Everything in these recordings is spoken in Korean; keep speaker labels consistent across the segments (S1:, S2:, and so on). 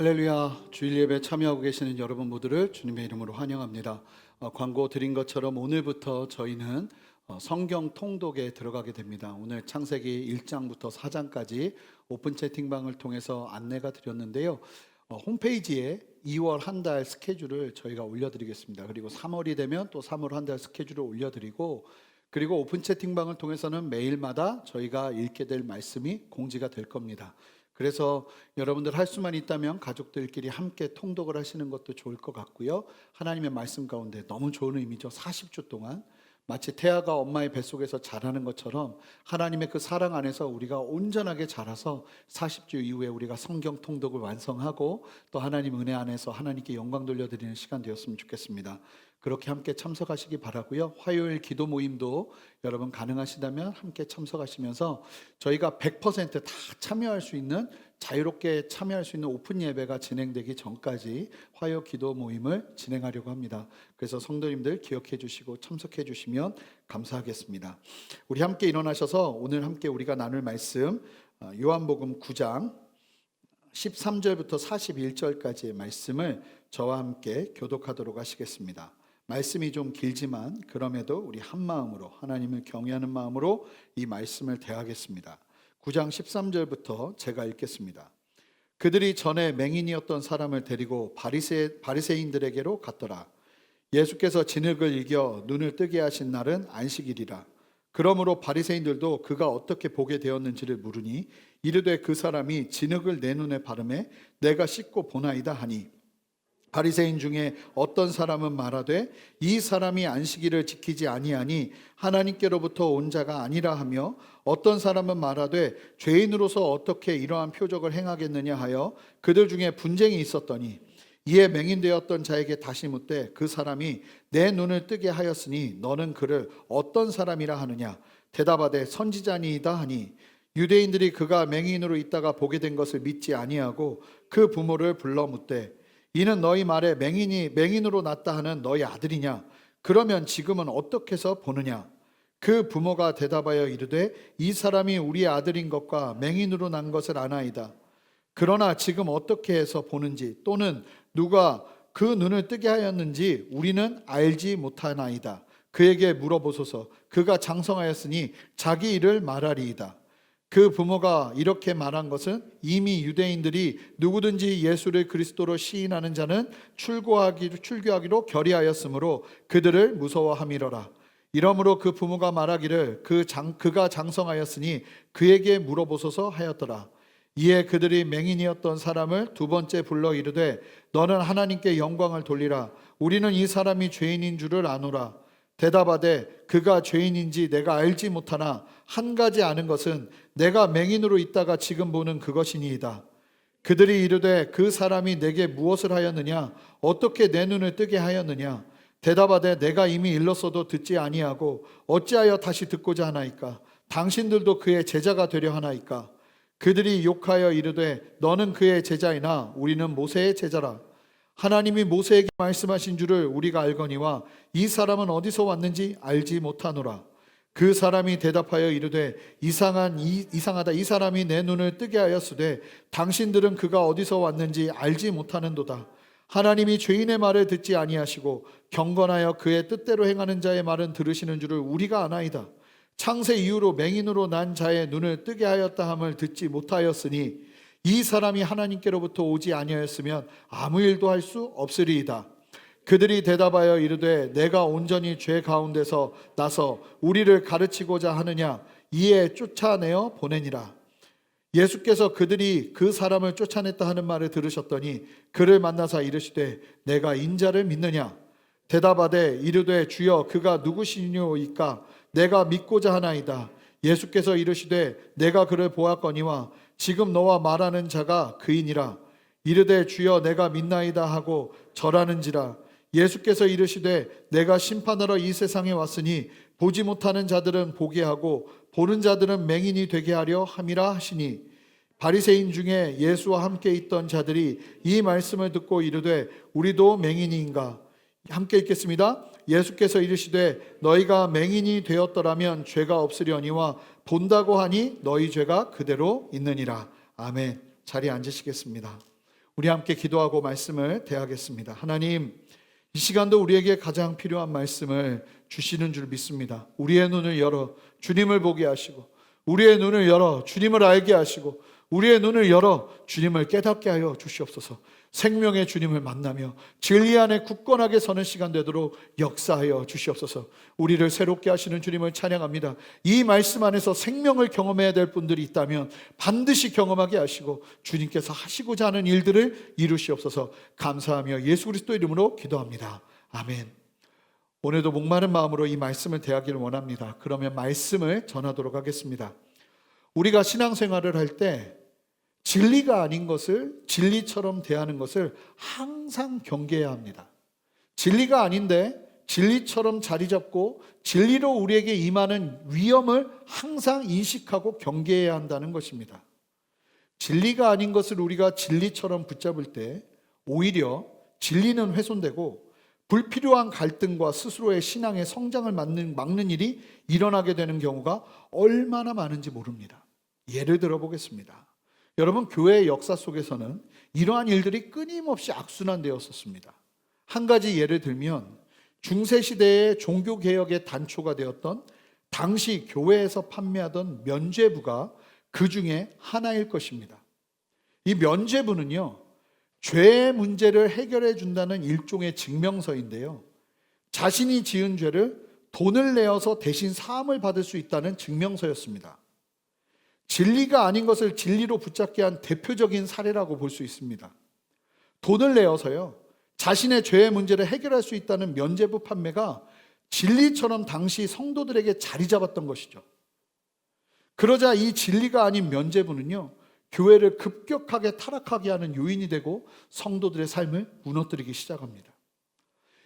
S1: 할렐루야. 주일 예배 참여하고 계시는 여러분 모두를 주님의 이름으로 환영합니다. 광고 드린 것처럼 오늘부터 저희는 성경 통독에 들어가게 됩니다. 오늘 창세기 1장부터 4장까지 오픈 채팅방을 통해서 안내가 드렸는데요. 홈페이지에 2월 한 달 스케줄을 저희가 올려드리겠습니다. 그리고 3월이 되면 또 3월 한 달 스케줄을 올려드리고, 그리고 오픈 채팅방을 통해서는 매일마다 저희가 읽게 될 말씀이 공지가 될 겁니다. 그래서 여러분들 할 수만 있다면 가족들끼리 함께 통독을 하시는 것도 좋을 것 같고요. 하나님의 말씀 가운데 너무 좋은 의미죠. 40주 동안 마치 태아가 엄마의 뱃속에서 자라는 것처럼 하나님의 그 사랑 안에서 우리가 온전하게 자라서 40주 이후에 우리가 성경 통독을 완성하고 또 하나님 은혜 안에서 하나님께 영광 돌려드리는 시간 되었으면 좋겠습니다. 그렇게 함께 참석하시기 바라고요. 화요일 기도 모임도 여러분 가능하시다면 함께 참석하시면서 저희가 100% 다 참여할 수 있는, 자유롭게 참여할 수 있는 오픈 예배가 진행되기 전까지 화요 기도 모임을 진행하려고 합니다. 그래서 성도님들 기억해 주시고 참석해 주시면 감사하겠습니다. 우리 함께 일어나셔서 오늘 함께 우리가 나눌 말씀, 요한복음 9장 13절부터 41절까지의 말씀을 저와 함께 교독하도록 하시겠습니다. 말씀이 좀 길지만 그럼에도 우리 한 마음으로, 하나님을 경외하는 마음으로 이 말씀을 대하겠습니다. 9장 13절부터 제가 읽겠습니다. 그들이 전에 맹인이었던 사람을 데리고 바리새인들에게로 갔더라. 예수께서 진흙을 이겨 눈을 뜨게 하신 날은 안식일이라. 그러므로 바리새인들도 그가 어떻게 보게 되었는지를 물으니 이르되 그 사람이 진흙을 내 눈에 바르매 내가 씻고 보나이다 하니, 바리새인 중에 어떤 사람은 말하되 이 사람이 안식일을 지키지 아니하니 하나님께로부터 온 자가 아니라 하며, 어떤 사람은 말하되 죄인으로서 어떻게 이러한 표적을 행하겠느냐 하여 그들 중에 분쟁이 있었더니, 이에 맹인되었던 자에게 다시 묻되 그 사람이 내 눈을 뜨게 하였으니 너는 그를 어떤 사람이라 하느냐. 대답하되 선지자니이다 하니, 유대인들이 그가 맹인으로 있다가 보게 된 것을 믿지 아니하고 그 부모를 불러 묻되 이는 너희 말에 맹인으로 났다 하는 너희 아들이냐? 그러면 지금은 어떻게 해서 보느냐? 그 부모가 대답하여 이르되 이 사람이 우리의 아들인 것과 맹인으로 난 것을 아나이다. 그러나 지금 어떻게 해서 보는지 또는 누가 그 눈을 뜨게 하였는지 우리는 알지 못하나이다. 그에게 물어보소서. 그가 장성하였으니 자기 일을 말하리이다. 그 부모가 이렇게 말한 것은 이미 유대인들이 누구든지 예수를 그리스도로 시인하는 자는 출교하기로 결의하였으므로 그들을 무서워함이로라. 이러므로 그 부모가 말하기를 그가 장성하였으니 그에게 물어보소서 하였더라. 이에 그들이 맹인이었던 사람을 두 번째 불러 이르되 너는 하나님께 영광을 돌리라. 우리는 이 사람이 죄인인 줄을 아노라. 대답하되 그가 죄인인지 내가 알지 못하나 한 가지 아는 것은 내가 맹인으로 있다가 지금 보는 그것이니이다. 그들이 이르되 그 사람이 내게 무엇을 하였느냐? 어떻게 내 눈을 뜨게 하였느냐? 대답하되 내가 이미 일렀어도 듣지 아니하고 어찌하여 다시 듣고자 하나이까? 당신들도 그의 제자가 되려 하나이까? 그들이 욕하여 이르되 너는 그의 제자이나 우리는 모세의 제자라. 하나님이 모세에게 말씀하신 줄을 우리가 알거니와 이 사람은 어디서 왔는지 알지 못하노라. 그 사람이 대답하여 이르되 이상하다. 이 사람이 내 눈을 뜨게 하였으되 당신들은 그가 어디서 왔는지 알지 못하는도다. 하나님이 죄인의 말을 듣지 아니하시고 경건하여 그의 뜻대로 행하는 자의 말은 들으시는 줄을 우리가 아나이다. 창세 이후로 맹인으로 난 자의 눈을 뜨게 하였다 함을 듣지 못하였으니 이 사람이 하나님께로부터 오지 아니하였으면 아무 일도 할 수 없으리이다. 그들이 대답하여 이르되 내가 온전히 죄 가운데서 나서 우리를 가르치고자 하느냐? 이에 쫓아내어 보내니라. 예수께서 그들이 그 사람을 쫓아냈다 하는 말을 들으셨더니 그를 만나사 이르시되 내가 인자를 믿느냐? 대답하되 이르되 주여 그가 누구시뇨이까? 내가 믿고자 하나이다. 예수께서 이르시되 내가 그를 보았거니와 지금 너와 말하는 자가 그이니라. 이르되 주여 내가 믿나이다 하고 절하는지라. 예수께서 이르시되 내가 심판하러 이 세상에 왔으니 보지 못하는 자들은 보게 하고 보는 자들은 맹인이 되게 하려 함이라 하시니, 바리새인 중에 예수와 함께 있던 자들이 이 말씀을 듣고 이르되 우리도 맹인인가? 함께 읽겠습니다. 예수께서 이르시되 너희가 맹인이 되었더라면 죄가 없으려니와 본다고 하니 너희 죄가 그대로 있느니라. 아멘. 자리에 앉으시겠습니다. 우리 함께 기도하고 말씀을 대하겠습니다. 하나님, 이 시간도 우리에게 가장 필요한 말씀을 주시는 줄 믿습니다. 우리의 눈을 열어 주님을 보게 하시고, 우리의 눈을 열어 주님을 알게 하시고, 우리의 눈을 열어 주님을 깨닫게 하여 주시옵소서. 생명의 주님을 만나며 진리 안에 굳건하게 서는 시간 되도록 역사하여 주시옵소서. 우리를 새롭게 하시는 주님을 찬양합니다. 이 말씀 안에서 생명을 경험해야 될 분들이 있다면 반드시 경험하게 하시고 주님께서 하시고자 하는 일들을 이루시옵소서. 감사하며 예수 그리스도 이름으로 기도합니다. 아멘. 오늘도 목마른 마음으로 이 말씀을 대하기를 원합니다. 그러면 말씀을 전하도록 하겠습니다. 우리가 신앙생활을 할 때 진리가 아닌 것을 진리처럼 대하는 것을 항상 경계해야 합니다. 진리가 아닌데 진리처럼 자리 잡고 진리로 우리에게 임하는 위험을 항상 인식하고 경계해야 한다는 것입니다. 진리가 아닌 것을 우리가 진리처럼 붙잡을 때 오히려 진리는 훼손되고 불필요한 갈등과 스스로의 신앙의 성장을 막는 일이 일어나게 되는 경우가 얼마나 많은지 모릅니다. 예를 들어 보겠습니다. 여러분, 교회의 역사 속에서는 이러한 일들이 끊임없이 악순환되었었습니다. 한 가지 예를 들면 중세시대의 종교개혁의 단초가 되었던 당시 교회에서 판매하던 면죄부가 그 중에 하나일 것입니다. 이 면죄부는요, 죄의 문제를 해결해 준다는 일종의 증명서인데요, 자신이 지은 죄를 돈을 내어서 대신 사함을 받을 수 있다는 증명서였습니다. 진리가 아닌 것을 진리로 붙잡게 한 대표적인 사례라고 볼 수 있습니다. 돈을 내어서요, 자신의 죄의 문제를 해결할 수 있다는 면죄부 판매가 진리처럼 당시 성도들에게 자리 잡았던 것이죠. 그러자 이 진리가 아닌 면죄부는요, 교회를 급격하게 타락하게 하는 요인이 되고 성도들의 삶을 무너뜨리기 시작합니다.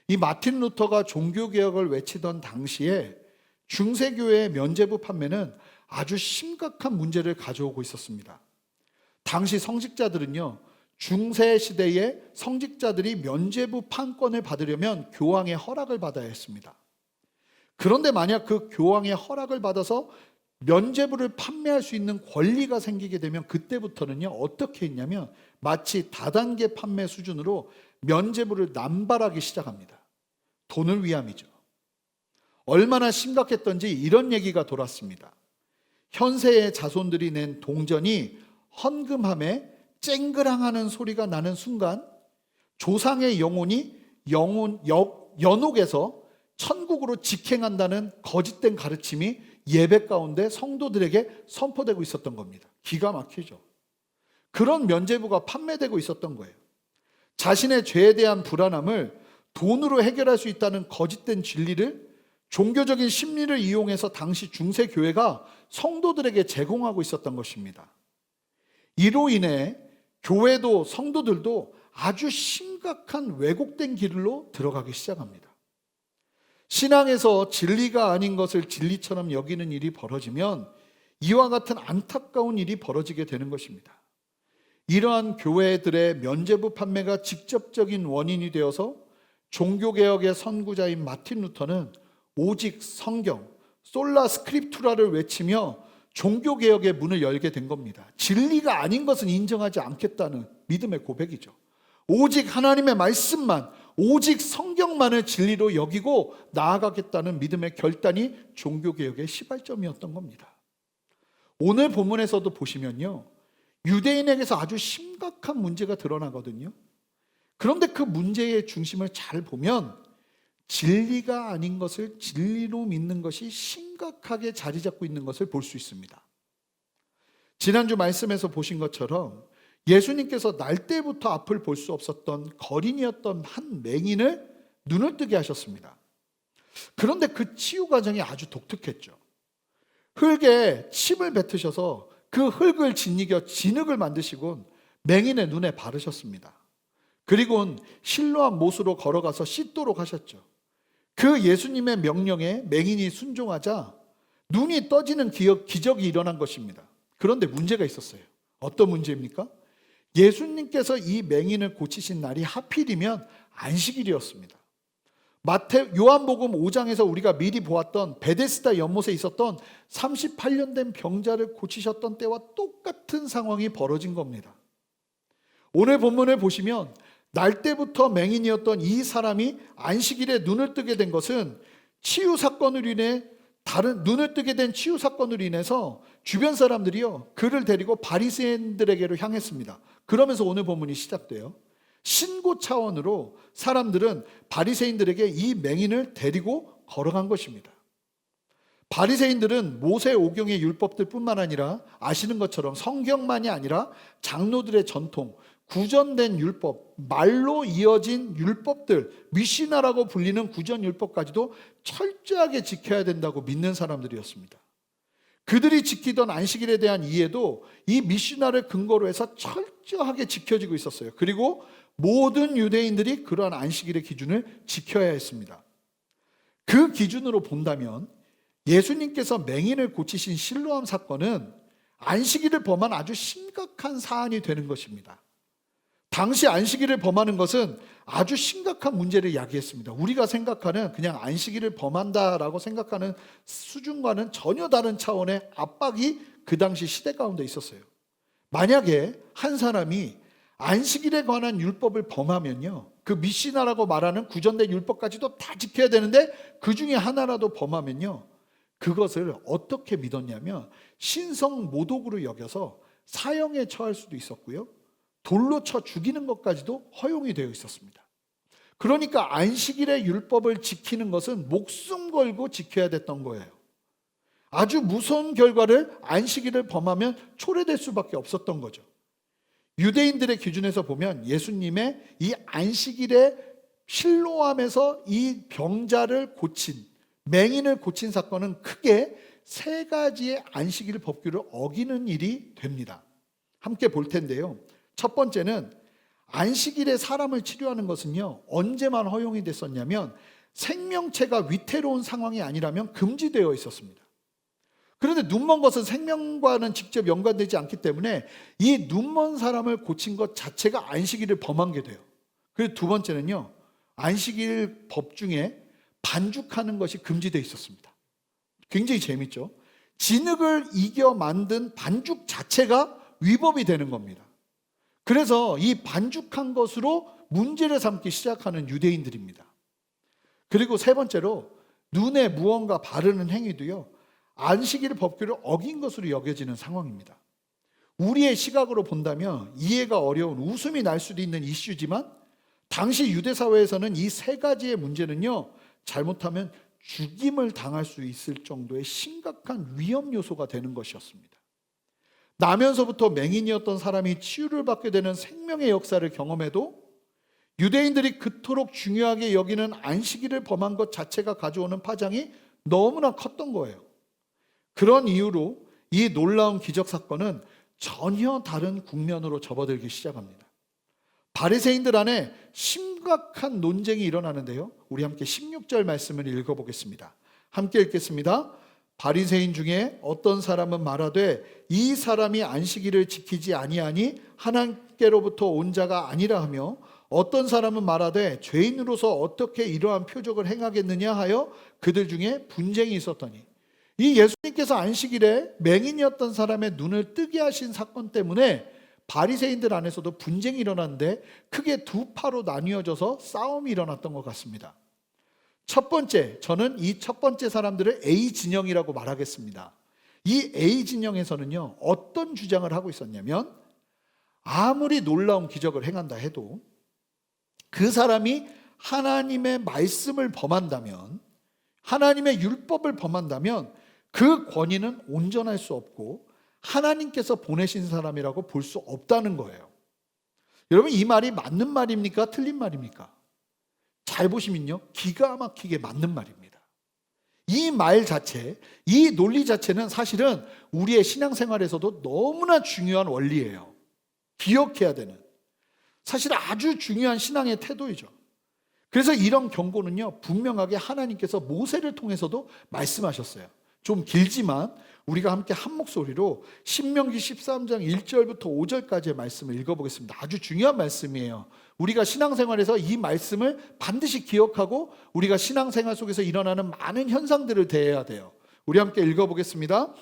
S1: 이 마틴 루터가 종교개혁을 외치던 당시에 중세교회의 면죄부 판매는 아주 심각한 문제를 가져오고 있었습니다. 당시 성직자들은요, 중세 시대의 성직자들이 면죄부 판권을 받으려면 교황의 허락을 받아야 했습니다. 그런데 만약 그 교황의 허락을 받아서 면죄부를 판매할 수 있는 권리가 생기게 되면 그때부터는요, 어떻게 했냐면 마치 다단계 판매 수준으로 면죄부를 남발하기 시작합니다. 돈을 위함이죠. 얼마나 심각했던지 이런 얘기가 돌았습니다. 현세의 자손들이 낸 동전이 헌금함에 쨍그랑하는 소리가 나는 순간 조상의 영혼이 연옥에서 천국으로 직행한다는 거짓된 가르침이 예배 가운데 성도들에게 선포되고 있었던 겁니다. 기가 막히죠. 그런 면죄부가 판매되고 있었던 거예요. 자신의 죄에 대한 불안함을 돈으로 해결할 수 있다는 거짓된 진리를 종교적인 심리를 이용해서 당시 중세 교회가 성도들에게 제공하고 있었던 것입니다. 이로 인해 교회도 성도들도 아주 심각한 왜곡된 길로 들어가기 시작합니다. 신앙에서 진리가 아닌 것을 진리처럼 여기는 일이 벌어지면 이와 같은 안타까운 일이 벌어지게 되는 것입니다. 이러한 교회들의 면죄부 판매가 직접적인 원인이 되어서 종교개혁의 선구자인 마틴 루터는 오직 성경, 솔라 스크립투라를 외치며 종교개혁의 문을 열게 된 겁니다. 진리가 아닌 것은 인정하지 않겠다는 믿음의 고백이죠. 오직 하나님의 말씀만, 오직 성경만을 진리로 여기고 나아가겠다는 믿음의 결단이 종교개혁의 시발점이었던 겁니다. 오늘 본문에서도 보시면요, 유대인에게서 아주 심각한 문제가 드러나거든요. 그런데 그 문제의 중심을 잘 보면 진리가 아닌 것을 진리로 믿는 것이 심각하게 자리 잡고 있는 것을 볼 수 있습니다. 지난주 말씀에서 보신 것처럼 예수님께서 날 때부터 앞을 볼 수 없었던 거린이었던 한 맹인을 눈을 뜨게 하셨습니다. 그런데 그 치유 과정이 아주 독특했죠. 흙에 침을 뱉으셔서 그 흙을 짓이겨 진흙을 만드시곤 맹인의 눈에 바르셨습니다. 그리고는 실로한 못으로 걸어가서 씻도록 하셨죠. 그 예수님의 명령에 맹인이 순종하자 눈이 떠지는 기적이 일어난 것입니다. 그런데 문제가 있었어요. 어떤 문제입니까? 예수님께서 이 맹인을 고치신 날이 하필이면 안식일이었습니다. 요한복음 5장에서 우리가 미리 보았던 베데스다 연못에 있었던 38년 된 병자를 고치셨던 때와 똑같은 상황이 벌어진 겁니다. 오늘 본문을 보시면 날 때부터 맹인이었던 이 사람이 안식일에 눈을 뜨게 된 것은 치유 사건으로 인해 눈을 뜨게 된 치유 사건으로 인해서 주변 사람들이요 그를 데리고 바리새인들에게로 향했습니다. 그러면서 오늘 본문이 시작돼요. 신고 차원으로 사람들은 바리새인들에게 이 맹인을 데리고 걸어간 것입니다. 바리새인들은 모세 오경의 율법들뿐만 아니라 아시는 것처럼 성경만이 아니라 장로들의 전통, 구전된 율법, 말로 이어진 율법들, 미시나라고 불리는 구전 율법까지도 철저하게 지켜야 된다고 믿는 사람들이었습니다. 그들이 지키던 안식일에 대한 이해도 이 미시나를 근거로 해서 철저하게 지켜지고 있었어요. 그리고 모든 유대인들이 그러한 안식일의 기준을 지켜야 했습니다. 그 기준으로 본다면 예수님께서 맹인을 고치신 실로암 사건은 안식일을 범한 아주 심각한 사안이 되는 것입니다. 당시 안식일을 범하는 것은 아주 심각한 문제를 야기했습니다. 우리가 생각하는 그냥 안식일을 범한다라고 생각하는 수준과는 전혀 다른 차원의 압박이 그 당시 시대 가운데 있었어요. 만약에 한 사람이 안식일에 관한 율법을 범하면요, 그 미시나라고 말하는 구전된 율법까지도 다 지켜야 되는데 그 중에 하나라도 범하면요, 그것을 어떻게 믿었냐면 신성 모독으로 여겨서 사형에 처할 수도 있었고요, 돌로 쳐 죽이는 것까지도 허용이 되어 있었습니다. 그러니까 안식일의 율법을 지키는 것은 목숨 걸고 지켜야 됐던 거예요. 아주 무서운 결과를 안식일을 범하면 초래될 수밖에 없었던 거죠. 유대인들의 기준에서 보면 예수님의 이 안식일의 실로암에서 이 병자를 고친, 맹인을 고친 사건은 크게 세 가지의 안식일 법규를 어기는 일이 됩니다. 함께 볼 텐데요. 첫 번째는 안식일에 사람을 치료하는 것은요, 언제만 허용이 됐었냐면 생명체가 위태로운 상황이 아니라면 금지되어 있었습니다. 그런데 눈먼 것은 생명과는 직접 연관되지 않기 때문에 이 눈먼 사람을 고친 것 자체가 안식일을 범한 게 돼요. 그리고 두 번째는요, 안식일 법 중에 반죽하는 것이 금지되어 있었습니다. 굉장히 재밌죠? 진흙을 이겨 만든 반죽 자체가 위법이 되는 겁니다. 그래서 이 반죽한 것으로 문제를 삼기 시작하는 유대인들입니다. 그리고 세 번째로 눈에 무언가 바르는 행위도요, 안식일 법규를 어긴 것으로 여겨지는 상황입니다. 우리의 시각으로 본다면 이해가 어려운 웃음이 날 수도 있는 이슈지만 당시 유대 사회에서는 이 세 가지의 문제는요, 잘못하면 죽임을 당할 수 있을 정도의 심각한 위험 요소가 되는 것이었습니다. 나면서부터 맹인이었던 사람이 치유를 받게 되는 생명의 역사를 경험해도 유대인들이 그토록 중요하게 여기는 안식일을 범한 것 자체가 가져오는 파장이 너무나 컸던 거예요. 그런 이유로 이 놀라운 기적 사건은 전혀 다른 국면으로 접어들기 시작합니다. 바리새인들 안에 심각한 논쟁이 일어나는데요, 우리 함께 16절 말씀을 읽어보겠습니다. 함께 읽겠습니다. 바리새인 중에 어떤 사람은 말하되 이 사람이 안식일을 지키지 아니하니 하나님께로부터 온 자가 아니라 하며, 어떤 사람은 말하되 죄인으로서 어떻게 이러한 표적을 행하겠느냐 하여 그들 중에 분쟁이 있었더니, 이 예수님께서 안식일에 맹인이었던 사람의 눈을 뜨게 하신 사건 때문에 바리새인들 안에서도 분쟁이 일어났는데 크게 두 파로 나뉘어져서 싸움이 일어났던 것 같습니다. 첫 번째, 저는 이 첫 번째 사람들을 A진영이라고 말하겠습니다. 이 A진영에서는요, 어떤 주장을 하고 있었냐면 아무리 놀라운 기적을 행한다 해도 그 사람이 하나님의 말씀을 범한다면, 하나님의 율법을 범한다면 그 권위는 온전할 수 없고 하나님께서 보내신 사람이라고 볼 수 없다는 거예요. 여러분, 이 말이 맞는 말입니까? 틀린 말입니까? 잘 보시면요, 기가 막히게 맞는 말입니다. 이 말 자체, 이 논리 자체는 사실은 우리의 신앙생활에서도 너무나 중요한 원리예요. 기억해야 되는, 사실 아주 중요한 신앙의 태도이죠. 그래서 이런 경고는요, 분명하게 하나님께서 모세를 통해서도 말씀하셨어요. 좀 길지만 우리가 함께 한 목소리로 신명기 13장 1절부터 5절까지의 말씀을 읽어보겠습니다. 아주 중요한 말씀이에요. 우리가 신앙생활에서 이 말씀을 반드시 기억하고 우리가 신앙생활 속에서 일어나는 많은 현상들을 대해야 돼요. 우리 함께 읽어보겠습니다.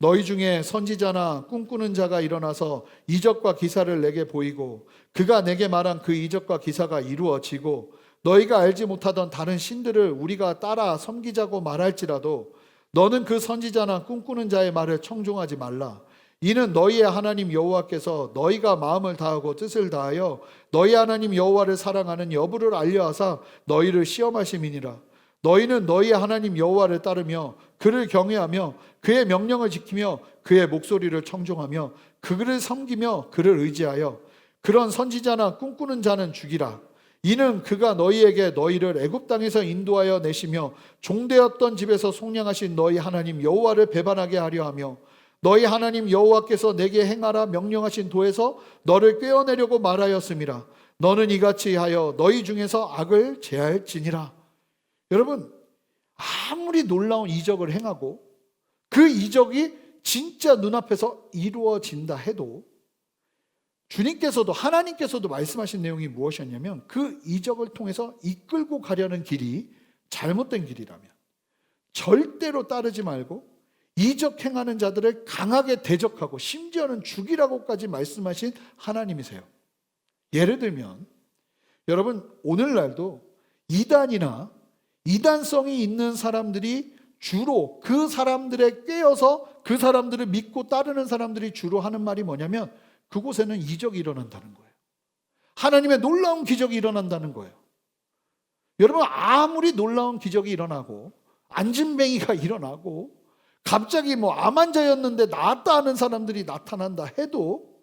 S1: 너희 중에 선지자나 꿈꾸는 자가 일어나서 이적과 기사를 내게 보이고 그가 내게 말한 그 이적과 기사가 이루어지고 너희가 알지 못하던 다른 신들을 우리가 따라 섬기자고 말할지라도 너는 그 선지자나 꿈꾸는 자의 말을 청종하지 말라. 이는 너희의 하나님 여호와께서 너희가 마음을 다하고 뜻을 다하여 너희 하나님 여호와를 사랑하는 여부를 알려하사 너희를 시험하심이니라. 너희는 너희의 하나님 여호와를 따르며 그를 경외하며 그의 명령을 지키며 그의 목소리를 청종하며 그를 섬기며 그를 의지하여 그런 선지자나 꿈꾸는 자는 죽이라. 이는 그가 너희에게 너희를 애굽 땅에서 인도하여 내시며 종되었던 집에서 속량하신 너희 하나님 여호와를 배반하게 하려 하며 너희 하나님 여호와께서 내게 행하라 명령하신 도에서 너를 꿰어내려고 말하였음이라. 너는 이같이 하여 너희 중에서 악을 제할지니라. 여러분, 아무리 놀라운 이적을 행하고 그 이적이 진짜 눈앞에서 이루어진다 해도 주님께서도 하나님께서도 말씀하신 내용이 무엇이었냐면 그 이적을 통해서 이끌고 가려는 길이 잘못된 길이라면 절대로 따르지 말고 이적 행하는 자들을 강하게 대적하고 심지어는 죽이라고까지 말씀하신 하나님이세요. 예를 들면 여러분, 오늘날도 이단이나 이단성이 있는 사람들이 주로 그 사람들에 꿰어서 그 사람들을 믿고 따르는 사람들이 주로 하는 말이 뭐냐면 그곳에는 이적이 일어난다는 거예요. 하나님의 놀라운 기적이 일어난다는 거예요. 여러분, 아무리 놀라운 기적이 일어나고 안진뱅이가 일어나고 갑자기 암 환자였는데 나았다 하는 사람들이 나타난다 해도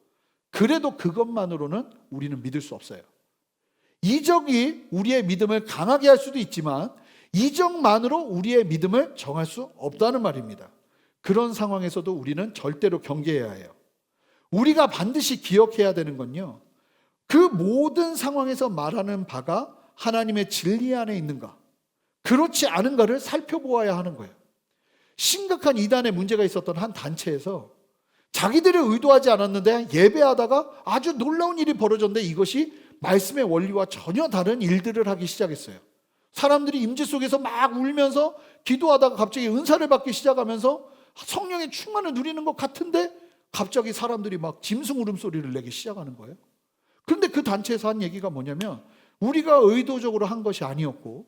S1: 그래도 그것만으로는 우리는 믿을 수 없어요. 이적이 우리의 믿음을 강하게 할 수도 있지만 이적만으로 우리의 믿음을 정할 수 없다는 말입니다. 그런 상황에서도 우리는 절대로 경계해야 해요. 우리가 반드시 기억해야 되는 건요, 그 모든 상황에서 말하는 바가 하나님의 진리 안에 있는가, 그렇지 않은가를 살펴보아야 하는 거예요. 심각한 이단의 문제가 있었던 한 단체에서 자기들이 의도하지 않았는데 예배하다가 아주 놀라운 일이 벌어졌는데 이것이 말씀의 원리와 전혀 다른 일들을 하기 시작했어요. 사람들이 임재 속에서 막 울면서 기도하다가 갑자기 은사를 받기 시작하면서 성령의 충만을 누리는 것 같은데 갑자기 사람들이 막 짐승 울음소리를 내기 시작하는 거예요. 그런데 그 단체에서 한 얘기가 뭐냐면 우리가 의도적으로 한 것이 아니었고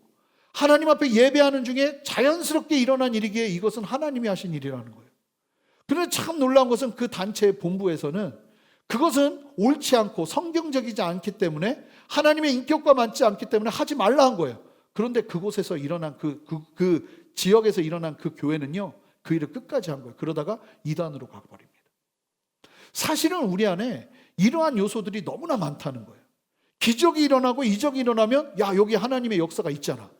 S1: 하나님 앞에 예배하는 중에 자연스럽게 일어난 일이기에 이것은 하나님이 하신 일이라는 거예요. 그런데 참 놀라운 것은 그 단체의 본부에서는 그것은 옳지 않고 성경적이지 않기 때문에 하나님의 인격과 맞지 않기 때문에 하지 말라 한 거예요. 그런데 그곳에서 일어난 그 지역에서 일어난 그 교회는요, 그 일을 끝까지 한 거예요. 그러다가 이단으로 가버립니다. 사실은 우리 안에 이러한 요소들이 너무나 많다는 거예요. 기적이 일어나고 이적이 일어나면 야, 여기 하나님의 역사가 있잖아.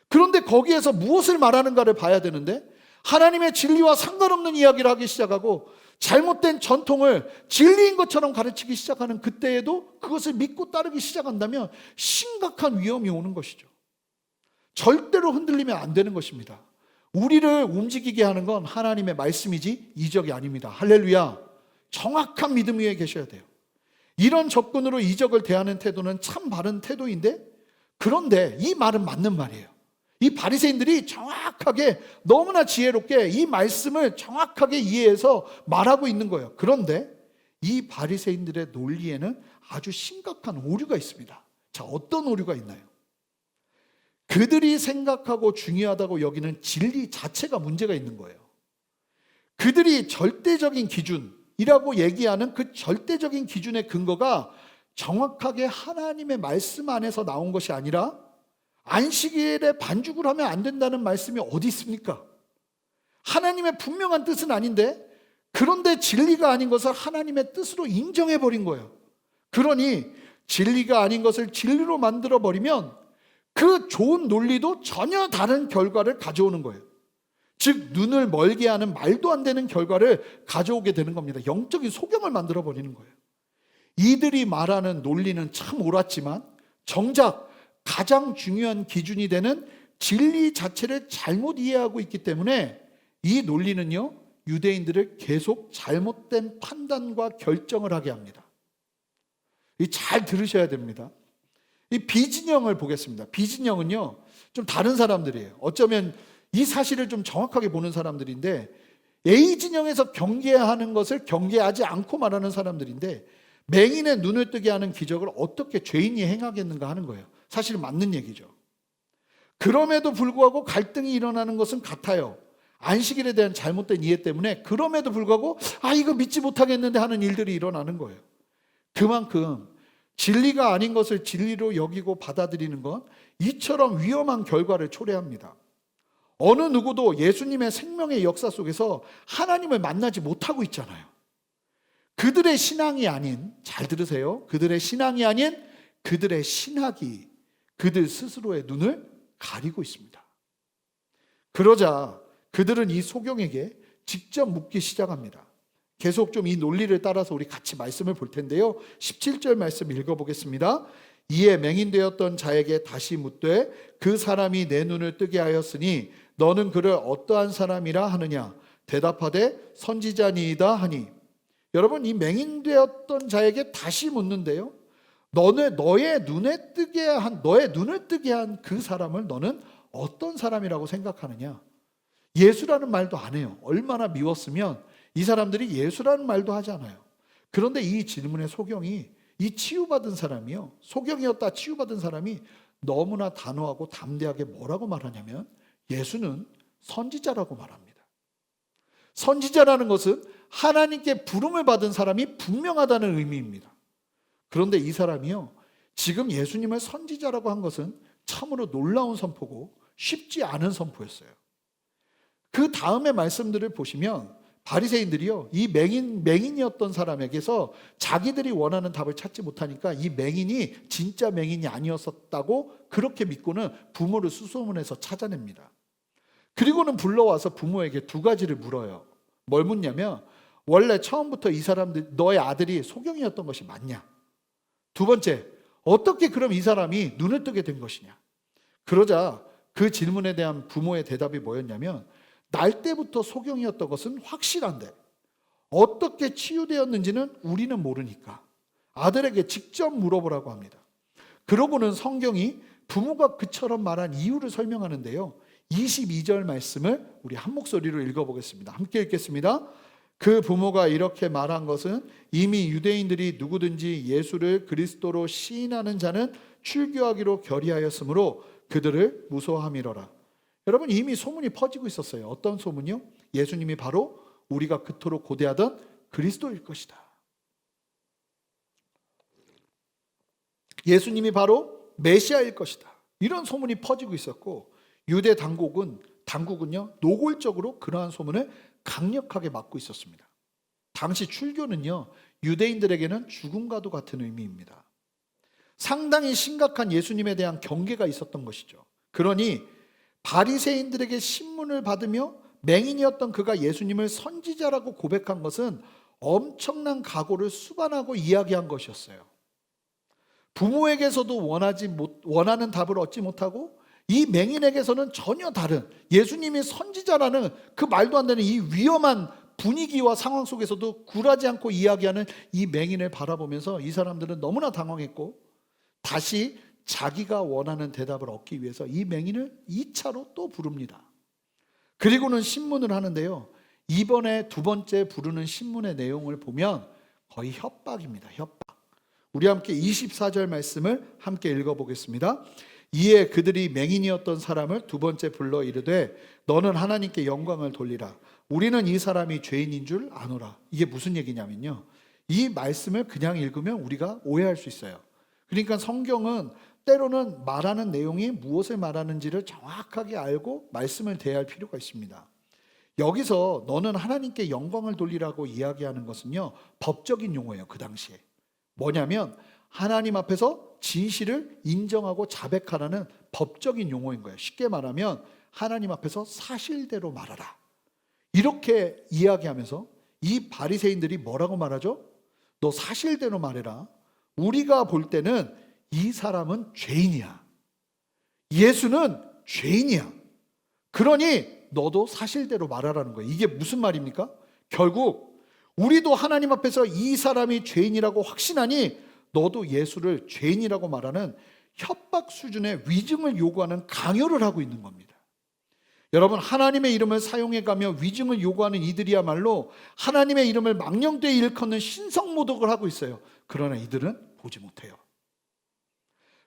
S1: 그런데 거기에서 무엇을 말하는가를 봐야 되는데 하나님의 진리와 상관없는 이야기를 하기 시작하고 잘못된 전통을 진리인 것처럼 가르치기 시작하는 그때에도 그것을 믿고 따르기 시작한다면 심각한 위험이 오는 것이죠. 절대로 흔들리면 안 되는 것입니다. 우리를 움직이게 하는 건 하나님의 말씀이지 이적이 아닙니다. 할렐루야. 정확한 믿음 위에 계셔야 돼요. 이런 접근으로 이적을 대하는 태도는 참 바른 태도인데, 그런데 이 말은 맞는 말이에요. 이 바리새인들이 정확하게 너무나 지혜롭게 이 말씀을 정확하게 이해해서 말하고 있는 거예요. 그런데 이 바리새인들의 논리에는 아주 심각한 오류가 있습니다. 자, 어떤 오류가 있나요? 그들이 생각하고 중요하다고 여기는 진리 자체가 문제가 있는 거예요. 그들이 절대적인 기준이라고 얘기하는 그 절대적인 기준의 근거가 정확하게 하나님의 말씀 안에서 나온 것이 아니라 안식일에 반죽을 하면 안 된다는 말씀이 어디 있습니까? 하나님의 분명한 뜻은 아닌데, 그런데 진리가 아닌 것을 하나님의 뜻으로 인정해버린 거예요. 그러니 진리가 아닌 것을 진리로 만들어버리면 그 좋은 논리도 전혀 다른 결과를 가져오는 거예요. 즉 눈을 멀게 하는 말도 안 되는 결과를 가져오게 되는 겁니다. 영적인 소경을 만들어버리는 거예요. 이들이 말하는 논리는 참 옳았지만 정작 가장 중요한 기준이 되는 진리 자체를 잘못 이해하고 있기 때문에 이 논리는요, 유대인들을 계속 잘못된 판단과 결정을 하게 합니다. 잘 들으셔야 됩니다. 이 비진영을 보겠습니다. 비진영은요, 좀 다른 사람들이에요. 어쩌면 이 사실을 좀 정확하게 보는 사람들인데, A 진영에서 경계하는 것을 경계하지 않고 말하는 사람들인데 맹인의 눈을 뜨게 하는 기적을 어떻게 죄인이 행하겠는가 하는 거예요. 사실 맞는 얘기죠. 그럼에도 불구하고 갈등이 일어나는 것은 같아요. 안식일에 대한 잘못된 이해 때문에 그럼에도 불구하고 이거 믿지 못하겠는데 하는 일들이 일어나는 거예요. 그만큼 진리가 아닌 것을 진리로 여기고 받아들이는 건 이처럼 위험한 결과를 초래합니다. 어느 누구도 예수님의 생명의 역사 속에서 하나님을 만나지 못하고 있잖아요. 그들의 신앙이 아닌, 잘 들으세요, 그들의 신앙이 아닌 그들의 신학이 그들 스스로의 눈을 가리고 있습니다. 그러자 그들은 이 소경에게 직접 묻기 시작합니다. 계속 좀 이 논리를 따라서 우리 같이 말씀을 볼 텐데요. 17절 말씀 읽어보겠습니다. 이에 맹인되었던 자에게 다시 묻되 그 사람이 내 눈을 뜨게 하였으니 너는 그를 어떠한 사람이라 하느냐? 대답하되 선지자니이다 하니. 여러분, 이 맹인되었던 자에게 다시 묻는데요. 너의 눈을 뜨게 한 그 사람을 너는 어떤 사람이라고 생각하느냐? 예수라는 말도 안 해요. 얼마나 미웠으면 이 사람들이 예수라는 말도 하지 않아요. 그런데 이 질문의 소경이, 이 치유받은 사람이요, 소경이었다 치유받은 사람이 너무나 단호하고 담대하게 뭐라고 말하냐면 예수는 선지자라고 말합니다. 선지자라는 것은 하나님께 부름을 받은 사람이 분명하다는 의미입니다. 그런데 이 사람이요, 지금 예수님을 선지자라고 한 것은 참으로 놀라운 선포고 쉽지 않은 선포였어요. 그 다음의 말씀들을 보시면 바리새인들이요, 이 맹인이었던 사람에게서 자기들이 원하는 답을 찾지 못하니까 이 맹인이 진짜 맹인이 아니었었다고 그렇게 믿고는 부모를 수소문해서 찾아냅니다. 그리고는 불러와서 부모에게 두 가지를 물어요. 뭘 묻냐면, 원래 처음부터 이 사람들, 너의 아들이 소경이었던 것이 맞냐? 두 번째, 어떻게 그럼 이 사람이 눈을 뜨게 된 것이냐? 그러자 그 질문에 대한 부모의 대답이 뭐였냐면, 날 때부터 소경이었던 것은 확실한데 어떻게 치유되었는지는 우리는 모르니까 아들에게 직접 물어보라고 합니다. 그러고는 성경이 부모가 그처럼 말한 이유를 설명하는데요. 22절 말씀을 우리 한 목소리로 읽어보겠습니다. 함께 읽겠습니다. 그 부모가 이렇게 말한 것은 이미 유대인들이 누구든지 예수를 그리스도로 시인하는 자는 출교하기로 결의하였으므로 그들을 무서워함이로라. 여러분, 이미 소문이 퍼지고 있었어요. 어떤 소문이요? 예수님이 바로 우리가 그토록 고대하던 그리스도일 것이다. 예수님이 바로 메시아일 것이다. 이런 소문이 퍼지고 있었고, 유대 당국은요 노골적으로 그러한 소문을 강력하게 막고 있었습니다. 당시 출교는요 유대인들에게는 죽음과도 같은 의미입니다. 상당히 심각한 예수님에 대한 경계가 있었던 것이죠. 그러니 바리새인들에게 신문을 받으며 맹인이었던 그가 예수님을 선지자라고 고백한 것은 엄청난 각오를 수반하고 이야기한 것이었어요. 부모에게서도 원하는 답을 얻지 못하고 이 맹인에게서는 전혀 다른, 예수님이 선지자라는 그 말도 안 되는 이 위험한 분위기와 상황 속에서도 굴하지 않고 이야기하는 이 맹인을 바라보면서 이 사람들은 너무나 당황했고, 다시 자기가 원하는 대답을 얻기 위해서 이 맹인을 2차로 또 부릅니다. 그리고는 신문을 하는데요, 이번에 두 번째 부르는 신문의 내용을 보면 거의 협박입니다. 협박. 우리 함께 24절 말씀을 함께 읽어보겠습니다. 이에 그들이 맹인이었던 사람을 두 번째 불러 이르되 너는 하나님께 영광을 돌리라. 우리는 이 사람이 죄인인 줄 아노라. 이게 무슨 얘기냐면요, 이 말씀을 그냥 읽으면 우리가 오해할 수 있어요. 그러니까 성경은 때로는 말하는 내용이 무엇을 말하는지를 정확하게 알고 말씀을 대할 필요가 있습니다. 여기서 너는 하나님께 영광을 돌리라고 이야기하는 것은요 법적인 용어예요. 그 당시에 뭐냐면 하나님 앞에서 진실을 인정하고 자백하라는 법적인 용어인 거예요. 쉽게 말하면 하나님 앞에서 사실대로 말하라, 이렇게 이야기하면서 이 바리새인들이 뭐라고 말하죠? 너 사실대로 말해라. 우리가 볼 때는 이 사람은 죄인이야. 예수는 죄인이야. 그러니 너도 사실대로 말하라는 거예요. 이게 무슨 말입니까? 결국 우리도 하나님 앞에서 이 사람이 죄인이라고 확신하니 너도 예수를 죄인이라고 말하는 협박 수준의 위증을 요구하는 강요를 하고 있는 겁니다. 여러분, 하나님의 이름을 사용해가며 위증을 요구하는 이들이야말로 하나님의 이름을 망령되이 일컫는 신성모독을 하고 있어요. 그러나 이들은 보지 못해요.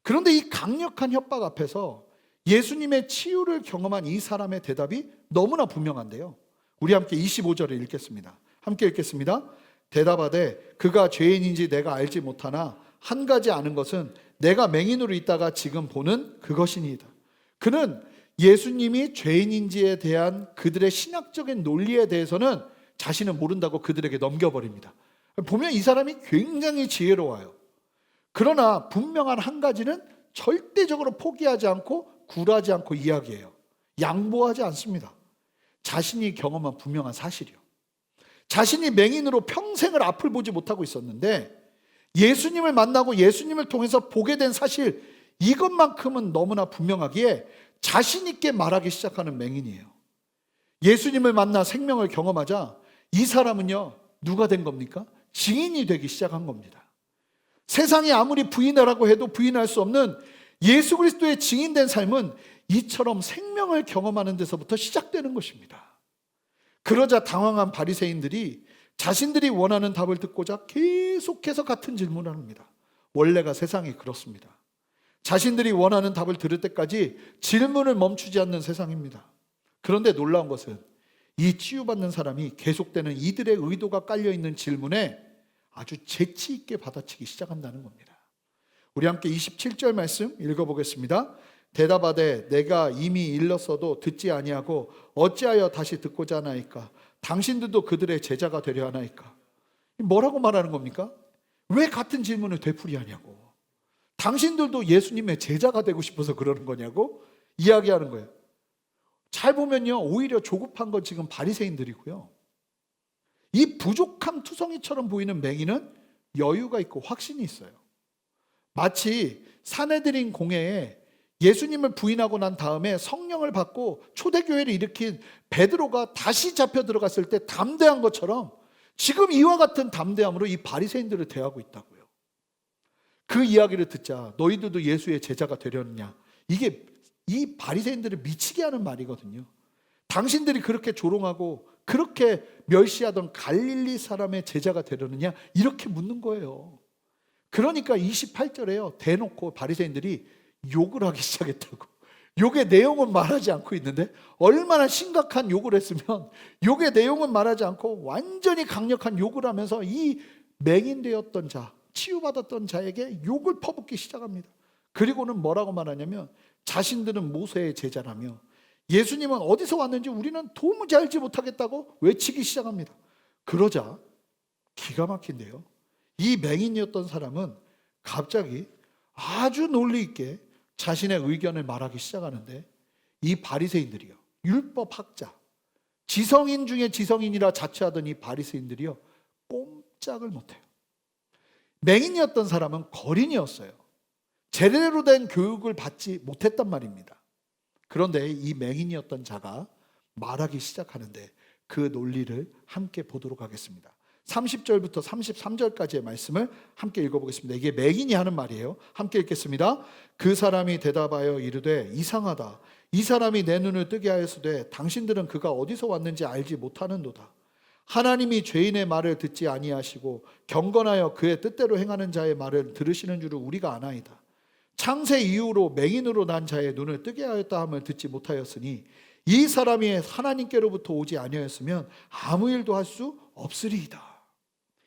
S1: 그런데 이 강력한 협박 앞에서 예수님의 치유를 경험한 이 사람의 대답이 너무나 분명한데요. 우리 함께 25절을 읽겠습니다. 함께 읽겠습니다. 대답하되 그가 죄인인지 내가 알지 못하나 한 가지 아는 것은 내가 맹인으로 있다가 지금 보는 그것이니이다. 그는 예수님이 죄인인지에 대한 그들의 신학적인 논리에 대해서는 자신은 모른다고 그들에게 넘겨버립니다. 보면 이 사람이 굉장히 지혜로워요. 그러나 분명한 한 가지는 절대적으로 포기하지 않고 굴하지 않고 이야기해요. 양보하지 않습니다. 자신이 경험한 분명한 사실이요. 자신이 맹인으로 평생을 앞을 보지 못하고 있었는데 예수님을 만나고 예수님을 통해서 보게 된 사실, 이것만큼은 너무나 분명하기에 자신 있게 말하기 시작하는 맹인이에요. 예수님을 만나 생명을 경험하자 이 사람은요, 누가 된 겁니까? 증인이 되기 시작한 겁니다. 세상이 아무리 부인하라고 해도 부인할 수 없는 예수 그리스도의 증인된 삶은 이처럼 생명을 경험하는 데서부터 시작되는 것입니다. 그러자 당황한 바리새인들이 자신들이 원하는 답을 듣고자 계속해서 같은 질문을 합니다. 원래가 세상이 그렇습니다. 자신들이 원하는 답을 들을 때까지 질문을 멈추지 않는 세상입니다. 그런데 놀라운 것은 이 치유받는 사람이 계속되는 이들의 의도가 깔려있는 질문에 아주 재치 있게 받아치기 시작한다는 겁니다. 우리 함께 27절 말씀 읽어보겠습니다. 대답하되 내가 이미 일렀어도 듣지 아니하고 어찌하여 다시 듣고자 하나이까? 당신들도 그들의 제자가 되려 하나이까? 뭐라고 말하는 겁니까? 왜 같은 질문을 되풀이하냐고. 당신들도 예수님의 제자가 되고 싶어서 그러는 거냐고 이야기하는 거예요. 잘 보면요, 오히려 조급한 건 지금 바리새인들이고요. 이 부족함 투성이처럼 보이는 맹인은 여유가 있고 확신이 있어요. 마치 사내들인 공회에 예수님을 부인하고 난 다음에 성령을 받고 초대교회를 일으킨 베드로가 다시 잡혀 들어갔을 때 담대한 것처럼 지금 이와 같은 담대함으로 이 바리새인들을 대하고 있다고요. 그 이야기를 듣자 너희들도 예수의 제자가 되려느냐, 이게 이 바리새인들을 미치게 하는 말이거든요. 당신들이 그렇게 조롱하고 그렇게 멸시하던 갈릴리 사람의 제자가 되려느냐, 이렇게 묻는 거예요. 그러니까 28절에요, 대놓고 바리새인들이 욕을 하기 시작했다고. 욕의 내용은 말하지 않고 있는데 얼마나 심각한 욕을 했으면 욕의 내용은 말하지 않고 완전히 강력한 욕을 하면서 이 맹인되었던 자, 치유받았던 자에게 욕을 퍼붓기 시작합니다. 그리고는 뭐라고 말하냐면 자신들은 모세의 제자라며 예수님은 어디서 왔는지 우리는 도무지 알지 못하겠다고 외치기 시작합니다. 그러자 기가 막힌데요, 이 맹인이었던 사람은 갑자기 아주 논리 있게 자신의 의견을 말하기 시작하는데 이 바리새인들이요, 율법학자, 지성인 중에 지성인이라 자처하던 이 바리새인들이요, 꼼짝을 못해요. 맹인이었던 사람은 거린이었어요. 제대로 된 교육을 받지 못했단 말입니다. 그런데 이 맹인이었던 자가 말하기 시작하는데 그 논리를 함께 보도록 하겠습니다. 30절부터 33절까지의 말씀을 함께 읽어보겠습니다. 이게 맹인이 하는 말이에요. 함께 읽겠습니다. 그 사람이 대답하여 이르되 이상하다. 이 사람이 내 눈을 뜨게 하였으되 당신들은 그가 어디서 왔는지 알지 못하는도다. 하나님이 죄인의 말을 듣지 아니하시고 경건하여 그의 뜻대로 행하는 자의 말을 들으시는 줄을 우리가 아나이다. 창세 이후로 맹인으로 난 자의 눈을 뜨게 하였다 함을 듣지 못하였으니 이 사람이 하나님께로부터 오지 아니하였으면 아무 일도 할 수 없으리이다.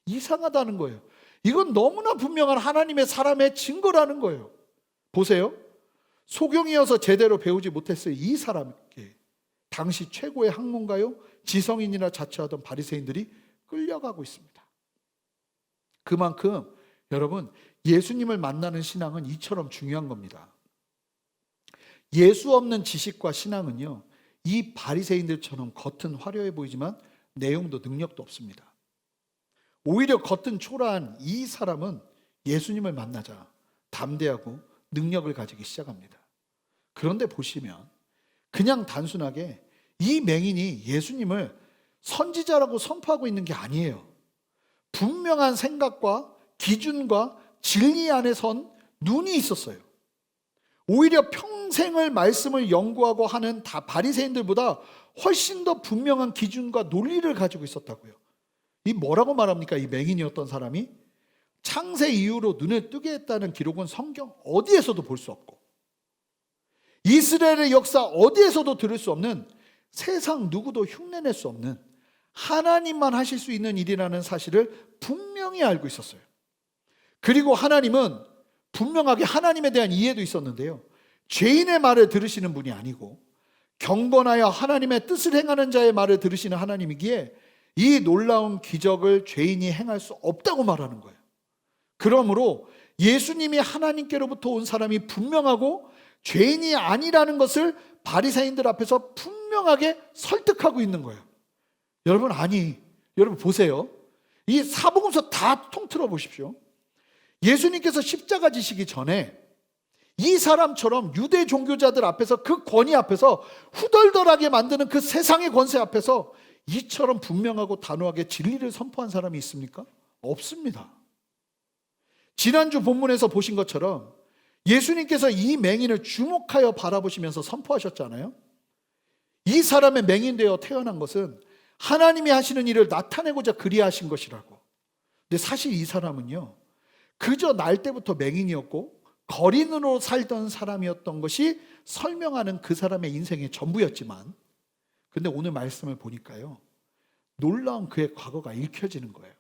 S1: 이상하다는 거예요. 이건 너무나 분명한 하나님의 사람의 증거라는 거예요. 보세요. 소경이어서 제대로 배우지 못했어요. 이 사람에게 당시 최고의 학문가요, 지성인이라 자처하던 바리새인들이 끌려가고 있습니다. 그만큼 여러분, 예수님을 만나는 신앙은 이처럼 중요한 겁니다. 예수 없는 지식과 신앙은요, 이 바리새인들처럼 겉은 화려해 보이지만 내용도 능력도 없습니다. 오히려 겉은 초라한 이 사람은 예수님을 만나자 담대하고 능력을 가지기 시작합니다. 그런데 보시면 그냥 단순하게 이 맹인이 예수님을 선지자라고 선포하고 있는 게 아니에요. 분명한 생각과 기준과 진리 안에 선 눈이 있었어요. 오히려 평생을 말씀을 연구하고 하는 바리새인들보다 훨씬 더 분명한 기준과 논리를 가지고 있었다고요. 이 뭐라고 말합니까? 이 맹인이었던 사람이 창세 이후로 눈을 뜨게 했다는 기록은 성경 어디에서도 볼 수 없고, 이스라엘의 역사 어디에서도 들을 수 없는, 세상 누구도 흉내낼 수 없는 하나님만 하실 수 있는 일이라는 사실을 분명히 알고 있었어요. 그리고 하나님은 분명하게 하나님에 대한 이해도 있었는데요, 죄인의 말을 들으시는 분이 아니고 경건하여 하나님의 뜻을 행하는 자의 말을 들으시는 하나님이기에 이 놀라운 기적을 죄인이 행할 수 없다고 말하는 거예요. 그러므로 예수님이 하나님께로부터 온 사람이 분명하고 죄인이 아니라는 것을 바리새인들 앞에서 분명하게 설득하고 있는 거예요. 여러분, 여러분 보세요. 이 사복음서 다 통틀어 보십시오. 예수님께서 십자가 지시기 전에 이 사람처럼 유대 종교자들 앞에서, 그 권위 앞에서, 후덜덜하게 만드는 그 세상의 권세 앞에서 이처럼 분명하고 단호하게 진리를 선포한 사람이 있습니까? 없습니다. 지난주 본문에서 보신 것처럼 예수님께서 이 맹인을 주목하여 바라보시면서 선포하셨잖아요. 이 사람의 맹인되어 태어난 것은 하나님이 하시는 일을 나타내고자 그리하신 것이라고. 근데 사실 이 사람은요, 그저 날 때부터 맹인이었고 거린으로 살던 사람이었던 것이 설명하는 그 사람의 인생의 전부였지만, 근데 오늘 말씀을 보니까요, 놀라운 그의 과거가 읽혀지는 거예요.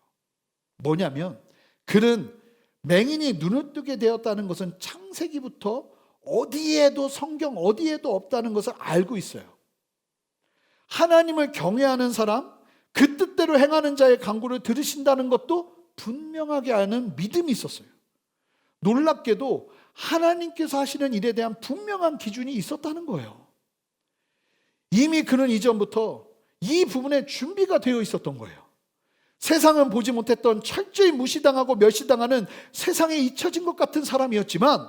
S1: 뭐냐면, 그는 맹인이 눈을 뜨게 되었다는 것은 창세기부터 어디에도, 성경 어디에도 없다는 것을 알고 있어요. 하나님을 경외하는 사람, 그 뜻대로 행하는 자의 간구를 들으신다는 것도 분명하게 아는 믿음이 있었어요. 놀랍게도 하나님께서 하시는 일에 대한 분명한 기준이 있었다는 거예요. 이미 그는 이전부터 이 부분에 준비가 되어 있었던 거예요. 세상은 보지 못했던, 철저히 무시당하고 멸시당하는 세상에 잊혀진 것 같은 사람이었지만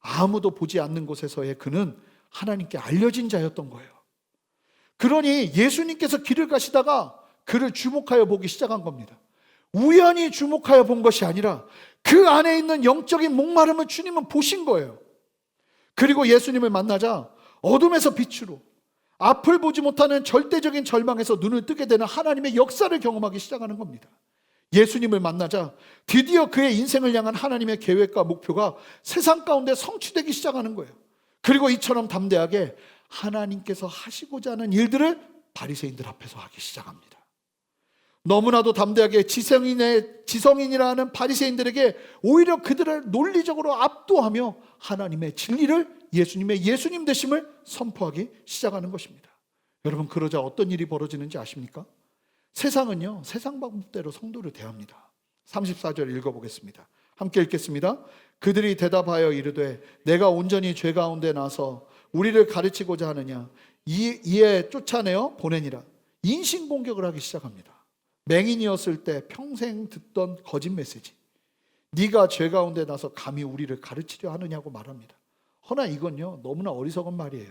S1: 아무도 보지 않는 곳에서의 그는 하나님께 알려진 자였던 거예요. 그러니 예수님께서 길을 가시다가 그를 주목하여 보기 시작한 겁니다. 우연히 주목하여 본 것이 아니라 그 안에 있는 영적인 목마름을 주님은 보신 거예요. 그리고 예수님을 만나자 어둠에서 빛으로, 앞을 보지 못하는 절대적인 절망에서 눈을 뜨게 되는 하나님의 역사를 경험하기 시작하는 겁니다. 예수님을 만나자 드디어 그의 인생을 향한 하나님의 계획과 목표가 세상 가운데 성취되기 시작하는 거예요. 그리고 이처럼 담대하게 하나님께서 하시고자 하는 일들을 바리새인들 앞에서 하기 시작합니다. 너무나도 담대하게 지성인이라 하는 바리새인들에게 오히려 그들을 논리적으로 압도하며 하나님의 진리를, 예수님의 예수님 되심을 선포하기 시작하는 것입니다. 여러분, 그러자 어떤 일이 벌어지는지 아십니까? 세상은요, 세상 방법대로 성도를 대합니다. 34절 읽어보겠습니다. 함께 읽겠습니다. 그들이 대답하여 이르되 내가 온전히 죄 가운데 나서 우리를 가르치고자 하느냐, 이에 쫓아내어 보내니라. 인신공격을 하기 시작합니다. 맹인이었을 때 평생 듣던 거짓 메시지, 네가 죄 가운데 나서 감히 우리를 가르치려 하느냐고 말합니다. 허나 이건요, 너무나 어리석은 말이에요.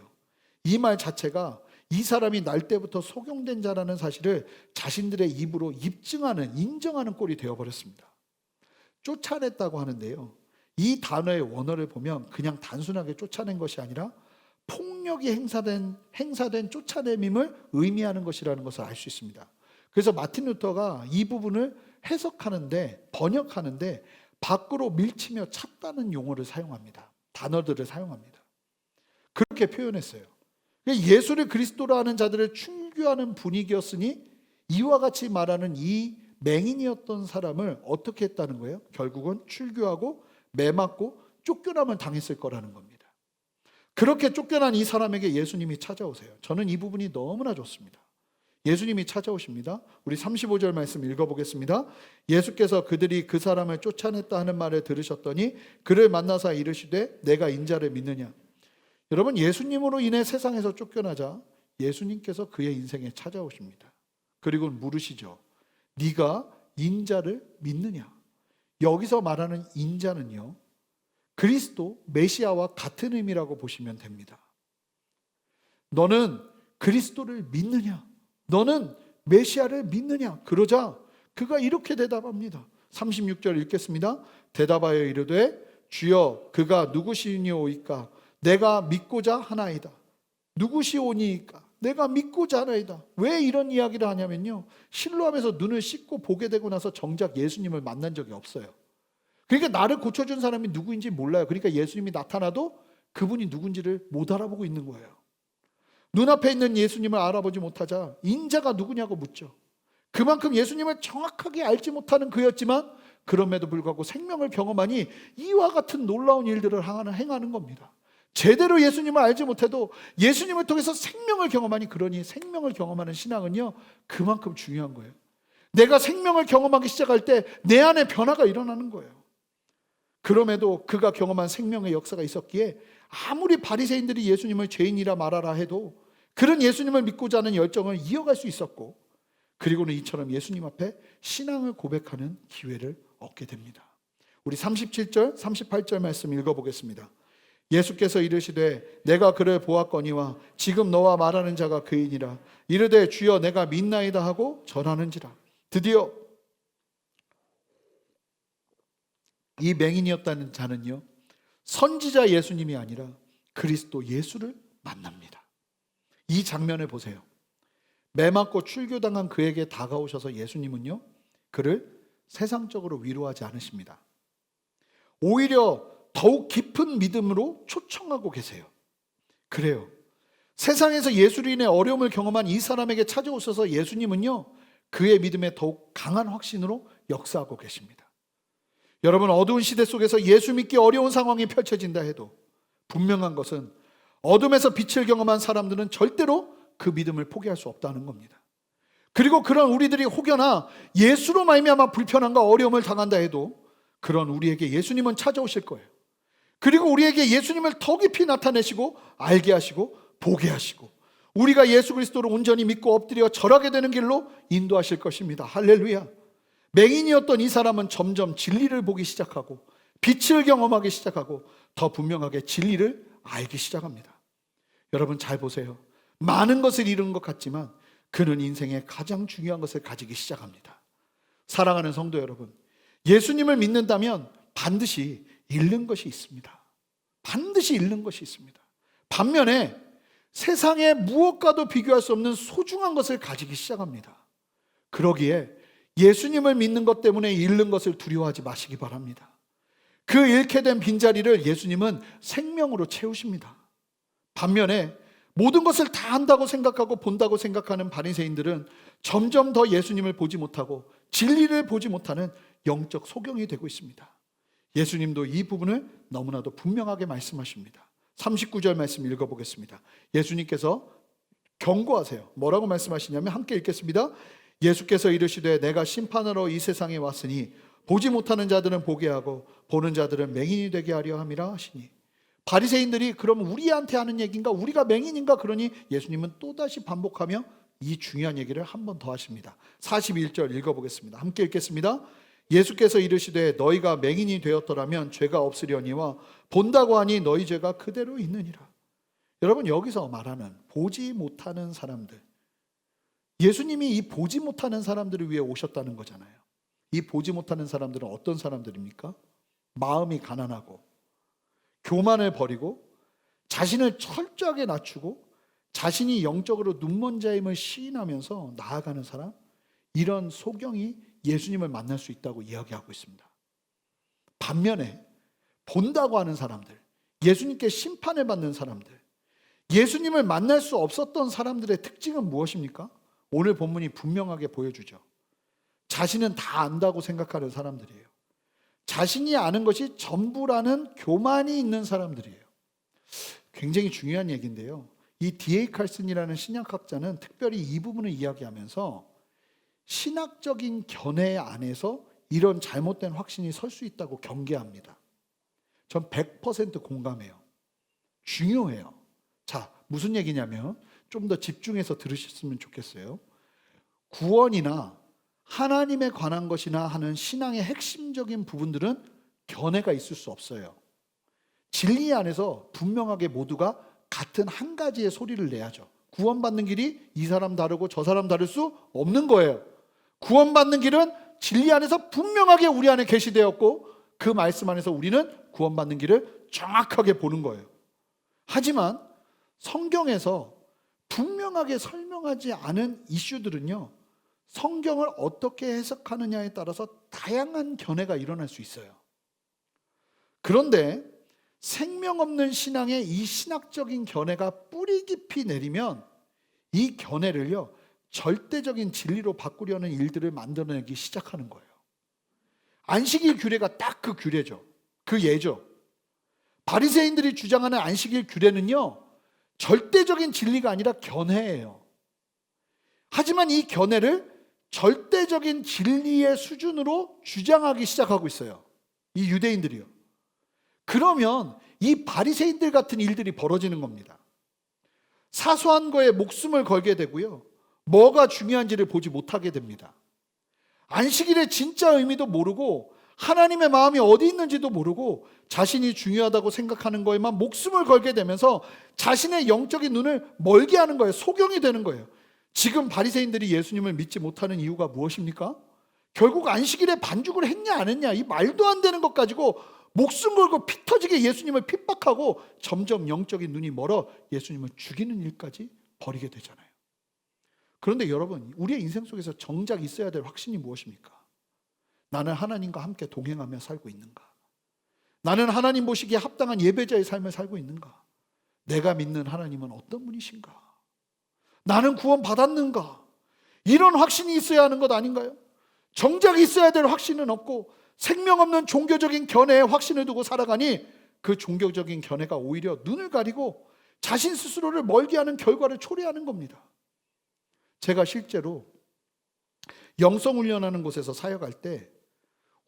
S1: 이 말 자체가 이 사람이 날 때부터 속용된 자라는 사실을 자신들의 입으로 입증하는, 인정하는 꼴이 되어버렸습니다. 쫓아냈다고 하는데요, 이 단어의 원어를 보면 그냥 단순하게 쫓아낸 것이 아니라 폭력이 행사된 쫓아냄임을 의미하는 것이라는 것을 알 수 있습니다. 그래서 마틴 루터가 이 부분을 해석하는데, 번역하는데 밖으로 밀치며 찼다는 용어를 사용합니다. 단어들을 사용합니다. 그렇게 표현했어요. 예수를 그리스도라 하는 자들을 출교하는 분위기였으니 이와 같이 말하는 이 맹인이었던 사람을 어떻게 했다는 거예요? 결국은 출교하고 매맞고 쫓겨남을 당했을 거라는 겁니다. 그렇게 쫓겨난 이 사람에게 예수님이 찾아오세요. 저는 이 부분이 너무나 좋습니다. 예수님이 찾아오십니다. 우리 35절 말씀 읽어보겠습니다. 예수께서 그들이 그 사람을 쫓아냈다 하는 말을 들으셨더니 그를 만나사 이르시되 내가 인자를 믿느냐. 여러분, 예수님으로 인해 세상에서 쫓겨나자 예수님께서 그의 인생에 찾아오십니다. 그리고 물으시죠. 네가 인자를 믿느냐. 여기서 말하는 인자는요, 그리스도 메시아와 같은 의미라고 보시면 됩니다. 너는 그리스도를 믿느냐? 너는 메시아를 믿느냐? 그러자 그가 이렇게 대답합니다. 36절 읽겠습니다. 대답하여 이르되 주여 그가 누구시니오이까? 내가 믿고자 하나이다. 누구시오니이까? 내가 믿고자 하나이다. 왜 이런 이야기를 하냐면요, 실로암에서 눈을 씻고 보게 되고 나서 정작 예수님을 만난 적이 없어요. 그러니까 나를 고쳐준 사람이 누구인지 몰라요. 그러니까 예수님이 나타나도 그분이 누군지를 못 알아보고 있는 거예요. 눈앞에 있는 예수님을 알아보지 못하자 인자가 누구냐고 묻죠. 그만큼 예수님을 정확하게 알지 못하는 그였지만 그럼에도 불구하고 생명을 경험하니 이와 같은 놀라운 일들을 행하는 겁니다. 제대로 예수님을 알지 못해도 예수님을 통해서 생명을 경험하니, 그러니 생명을 경험하는 신앙은요, 그만큼 중요한 거예요. 내가 생명을 경험하기 시작할 때 내 안에 변화가 일어나는 거예요. 그럼에도 그가 경험한 생명의 역사가 있었기에 아무리 바리새인들이 예수님을 죄인이라 말하라 해도 그런 예수님을 믿고자 하는 열정을 이어갈 수 있었고, 그리고는 이처럼 예수님 앞에 신앙을 고백하는 기회를 얻게 됩니다. 우리 37절, 38절 말씀 읽어보겠습니다. 예수께서 이르시되 내가 그를 보았거니와 지금 너와 말하는 자가 그이니라. 이르되 주여 내가 믿나이다 하고 전하는지라. 드디어 이 맹인이었다는 자는요, 선지자 예수님이 아니라 그리스도 예수를 만납니다. 이 장면을 보세요. 매맞고 출교당한 그에게 다가오셔서 예수님은요, 그를 세상적으로 위로하지 않으십니다. 오히려 더욱 깊은 믿음으로 초청하고 계세요. 그래요. 세상에서 예수로 인해 어려움을 경험한 이 사람에게 찾아오셔서 예수님은요, 그의 믿음에 더욱 강한 확신으로 역사하고 계십니다. 여러분, 어두운 시대 속에서 예수 믿기 어려운 상황이 펼쳐진다 해도 분명한 것은 어둠에서 빛을 경험한 사람들은 절대로 그 믿음을 포기할 수 없다는 겁니다. 그리고 그런 우리들이 혹여나 예수로 말미암아 불편함과 어려움을 당한다 해도 그런 우리에게 예수님은 찾아오실 거예요. 그리고 우리에게 예수님을 더 깊이 나타내시고 알게 하시고 보게 하시고 우리가 예수 그리스도를 온전히 믿고 엎드려 절하게 되는 길로 인도하실 것입니다. 할렐루야. 맹인이었던 이 사람은 점점 진리를 보기 시작하고 빛을 경험하기 시작하고 더 분명하게 진리를 알기 시작합니다. 여러분 잘 보세요. 많은 것을 잃은 것 같지만 그는 인생의 가장 중요한 것을 가지기 시작합니다. 사랑하는 성도 여러분, 예수님을 믿는다면 반드시 잃는 것이 있습니다. 반드시 잃는 것이 있습니다. 반면에 세상의 무엇과도 비교할 수 없는 소중한 것을 가지기 시작합니다. 그러기에 예수님을 믿는 것 때문에 잃는 것을 두려워하지 마시기 바랍니다. 그 잃게 된 빈자리를 예수님은 생명으로 채우십니다. 반면에 모든 것을 다 안다고 생각하고 본다고 생각하는 바리새인들은 점점 더 예수님을 보지 못하고 진리를 보지 못하는 영적 소경이 되고 있습니다. 예수님도 이 부분을 너무나도 분명하게 말씀하십니다. 39절 말씀 읽어보겠습니다. 예수님께서 경고하세요. 뭐라고 말씀하시냐면 함께 읽겠습니다. 예수께서 이르시되 내가 심판하러 이 세상에 왔으니 보지 못하는 자들은 보게 하고 보는 자들은 맹인이 되게 하려 함이라 하시니. 바리새인들이 그럼 우리한테 하는 얘기인가? 우리가 맹인인가? 그러니 예수님은 또다시 반복하며 이 중요한 얘기를 한 번 더 하십니다. 41절 읽어보겠습니다. 함께 읽겠습니다. 예수께서 이르시되 너희가 맹인이 되었더라면 죄가 없으려니와 본다고 하니 너희 죄가 그대로 있느니라. 여러분, 여기서 말하는 보지 못하는 사람들, 예수님이 이 보지 못하는 사람들을 위해 오셨다는 거잖아요. 이 보지 못하는 사람들은 어떤 사람들입니까? 마음이 가난하고 교만을 버리고 자신을 철저하게 낮추고 자신이 영적으로 눈먼 자임을 시인하면서 나아가는 사람, 이런 소경이 예수님을 만날 수 있다고 이야기하고 있습니다. 반면에 본다고 하는 사람들, 예수님께 심판을 받는 사람들, 예수님을 만날 수 없었던 사람들의 특징은 무엇입니까? 오늘 본문이 분명하게 보여주죠. 자신은 다 안다고 생각하는 사람들이에요. 자신이 아는 것이 전부라는 교만이 있는 사람들이에요. 굉장히 중요한 얘기인데요. 이 D.A. 칼슨이라는 신약학자는 특별히 이 부분을 이야기하면서 신학적인 견해 안에서 이런 잘못된 확신이 설 수 있다고 경계합니다. 전 100% 공감해요. 중요해요. 자, 무슨 얘기냐면 좀 더 집중해서 들으셨으면 좋겠어요. 구원이나 하나님에 관한 것이나 하는 신앙의 핵심적인 부분들은 견해가 있을 수 없어요. 진리 안에서 분명하게 모두가 같은 한 가지의 소리를 내야죠. 구원받는 길이 이 사람 다르고 저 사람 다를 수 없는 거예요. 구원받는 길은 진리 안에서 분명하게 우리 안에 계시되었고 그 말씀 안에서 우리는 구원받는 길을 정확하게 보는 거예요. 하지만 성경에서 분명하게 설명하지 않은 이슈들은요, 성경을 어떻게 해석하느냐에 따라서 다양한 견해가 일어날 수 있어요. 그런데 생명 없는 신앙의 이 신학적인 견해가 뿌리 깊이 내리면 이 견해를요, 절대적인 진리로 바꾸려는 일들을 만들어내기 시작하는 거예요. 안식일 규례가 딱 그 규례죠. 그 예죠. 바리새인들이 주장하는 안식일 규례는요, 절대적인 진리가 아니라 견해예요. 하지만 이 견해를 절대적인 진리의 수준으로 주장하기 시작하고 있어요. 이 유대인들이요. 그러면 이 바리새인들 같은 일들이 벌어지는 겁니다. 사소한 거에 목숨을 걸게 되고요, 뭐가 중요한지를 보지 못하게 됩니다. 안식일의 진짜 의미도 모르고 하나님의 마음이 어디 있는지도 모르고 자신이 중요하다고 생각하는 거에만 목숨을 걸게 되면서 자신의 영적인 눈을 멀게 하는 거예요. 소경이 되는 거예요. 지금 바리새인들이 예수님을 믿지 못하는 이유가 무엇입니까? 결국 안식일에 반죽을 했냐 안 했냐, 이 말도 안 되는 것 가지고 목숨 걸고 피 터지게 예수님을 핍박하고 점점 영적인 눈이 멀어 예수님을 죽이는 일까지 벌이게 되잖아요. 그런데 여러분, 우리의 인생 속에서 정작 있어야 될 확신이 무엇입니까? 나는 하나님과 함께 동행하며 살고 있는가? 나는 하나님 보시기에 합당한 예배자의 삶을 살고 있는가? 내가 믿는 하나님은 어떤 분이신가? 나는 구원 받았는가? 이런 확신이 있어야 하는 것 아닌가요? 정작 있어야 될 확신은 없고 생명 없는 종교적인 견해에 확신을 두고 살아가니 그 종교적인 견해가 오히려 눈을 가리고 자신 스스로를 멀게 하는 결과를 초래하는 겁니다. 제가 실제로 영성 훈련하는 곳에서 사역할 때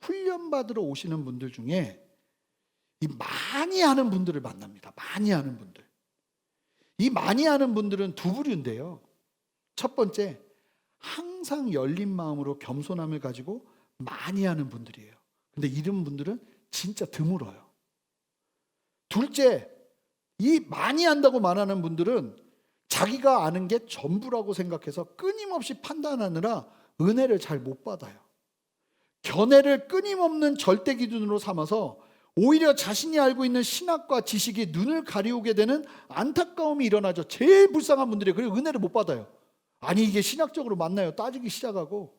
S1: 훈련받으러 오시는 분들 중에 이 많이 하는 분들을 만납니다. 많이 하는 분들. 이 많이 하는 분들은 두 부류인데요. 첫 번째, 항상 열린 마음으로 겸손함을 가지고 많이 하는 분들이에요. 근데 이런 분들은 진짜 드물어요. 둘째, 이 많이 한다고 말하는 분들은 자기가 아는 게 전부라고 생각해서 끊임없이 판단하느라 은혜를 잘 못 받아요. 견해를 끊임없는 절대 기준으로 삼아서 오히려 자신이 알고 있는 신학과 지식이 눈을 가리우게 되는 안타까움이 일어나죠. 제일 불쌍한 분들이 그리고 은혜를 못 받아요. 아니 이게 신학적으로 맞나요? 따지기 시작하고,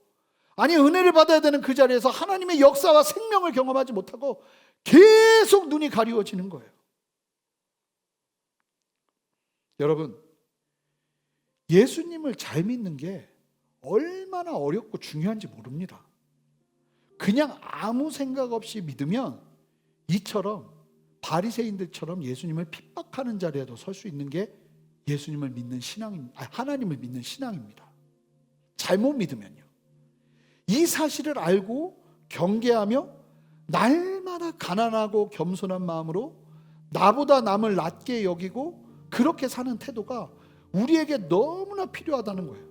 S1: 아니 은혜를 받아야 되는 그 자리에서 하나님의 역사와 생명을 경험하지 못하고 계속 눈이 가리워지는 거예요. 여러분, 예수님을 잘 믿는 게 얼마나 어렵고 중요한지 모릅니다. 그냥 아무 생각 없이 믿으면 이처럼 바리새인들처럼 예수님을 핍박하는 자리에도 설 수 있는 게 예수님을 믿는 하나님을 믿는 신앙입니다. 잘못 믿으면요. 이 사실을 알고 경계하며 날마다 가난하고 겸손한 마음으로 나보다 남을 낮게 여기고 그렇게 사는 태도가 우리에게 너무나 필요하다는 거예요.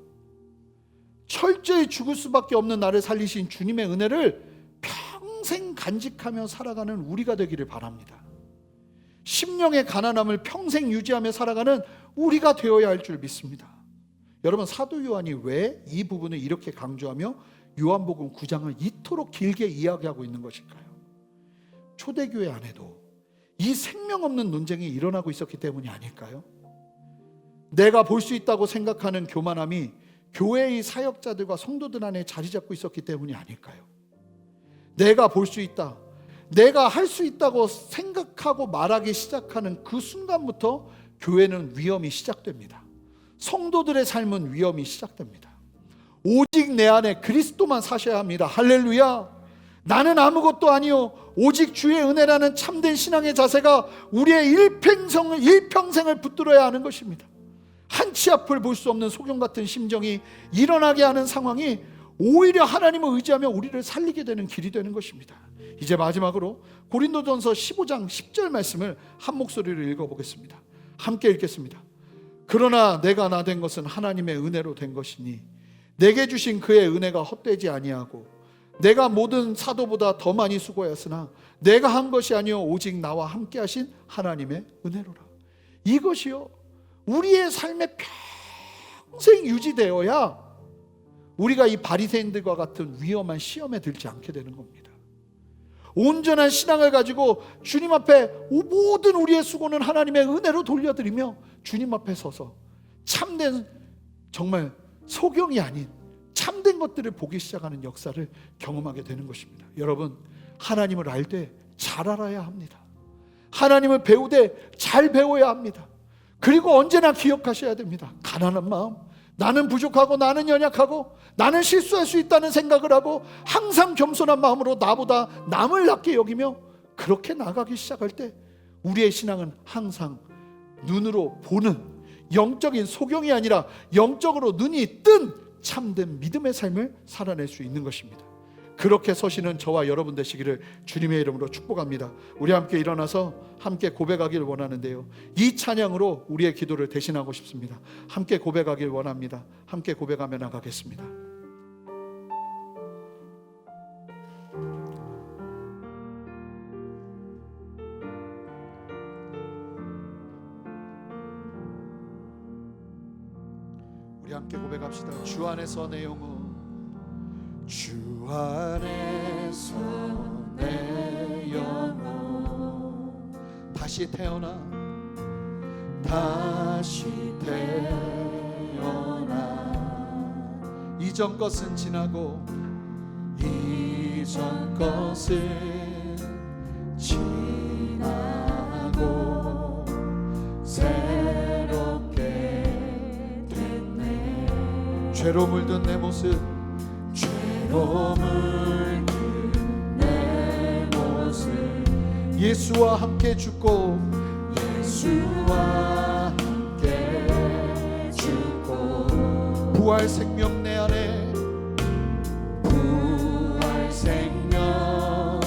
S1: 철저히 죽을 수밖에 없는 나를 살리신 주님의 은혜를 평생 간직하며 살아가는 우리가 되기를 바랍니다. 심령의 가난함을 평생 유지하며 살아가는 우리가 되어야 할 줄 믿습니다. 여러분, 사도 요한이 왜 이 부분을 이렇게 강조하며 요한복음 9장을 이토록 길게 이야기하고 있는 것일까요? 초대교회 안에도 이 생명 없는 논쟁이 일어나고 있었기 때문이 아닐까요? 내가 볼 수 있다고 생각하는 교만함이 교회의 사역자들과 성도들 안에 자리 잡고 있었기 때문이 아닐까요? 내가 볼 수 있다, 내가 할 수 있다고 생각하고 말하기 시작하는 그 순간부터 교회는 위험이 시작됩니다. 성도들의 삶은 위험이 시작됩니다. 오직 내 안에 그리스도만 사셔야 합니다. 할렐루야. 나는 아무것도 아니요 오직 주의 은혜라는 참된 신앙의 자세가 우리의 일평생을 붙들어야 하는 것입니다. 한치 앞을 볼 수 없는 소경 같은 심정이 일어나게 하는 상황이 오히려 하나님을 의지하며 우리를 살리게 되는 길이 되는 것입니다. 이제 마지막으로 고린도전서 15장 10절 말씀을 한 목소리로 읽어보겠습니다. 함께 읽겠습니다. 그러나 내가 나 된 것은 하나님의 은혜로 된 것이니 내게 주신 그의 은혜가 헛되지 아니하고 내가 모든 사도보다 더 많이 수고하였으나 내가 한 것이 아니요 오직 나와 함께 하신 하나님의 은혜로라. 이것이요 우리의 삶에 평생 유지되어야 우리가 이 바리새인들과 같은 위험한 시험에 들지 않게 되는 겁니다. 온전한 신앙을 가지고 주님 앞에 모든 우리의 수고는 하나님의 은혜로 돌려드리며 주님 앞에 서서 참된, 정말 소경이 아닌 참된 것들을 보기 시작하는 역사를 경험하게 되는 것입니다. 여러분, 하나님을 알 때 잘 알아야 합니다. 하나님을 배우되 잘 배워야 합니다. 그리고 언제나 기억하셔야 됩니다. 가난한 마음, 나는 부족하고 나는 연약하고 나는 실수할 수 있다는 생각을 하고 항상 겸손한 마음으로 나보다 남을 낮게 여기며 그렇게 나가기 시작할 때 우리의 신앙은 항상 눈으로 보는 영적인 소경이 아니라 영적으로 눈이 뜬 참된 믿음의 삶을 살아낼 수 있는 것입니다. 그렇게 서시는 저와 여러분 되시기를 주님의 이름으로 축복합니다. 우리 함께 일어나서 함께 고백하기를 원하는데요, 이 찬양으로 우리의 기도를 대신하고 싶습니다. 함께 고백하길 원합니다. 함께 고백하며 나가겠습니다. 우리 함께 고백합시다. 주 안에서 내 영혼, 주 안에서 내 영혼 다시 태어나 이전 것은 지나고 이전 것은 지나고 새롭게 됐네. 죄로 물든 내 모습, 죄로 물든 내 모습 예수와 함께 죽고 예수와 함께 죽고 부활 생명 내 안에 부활 생명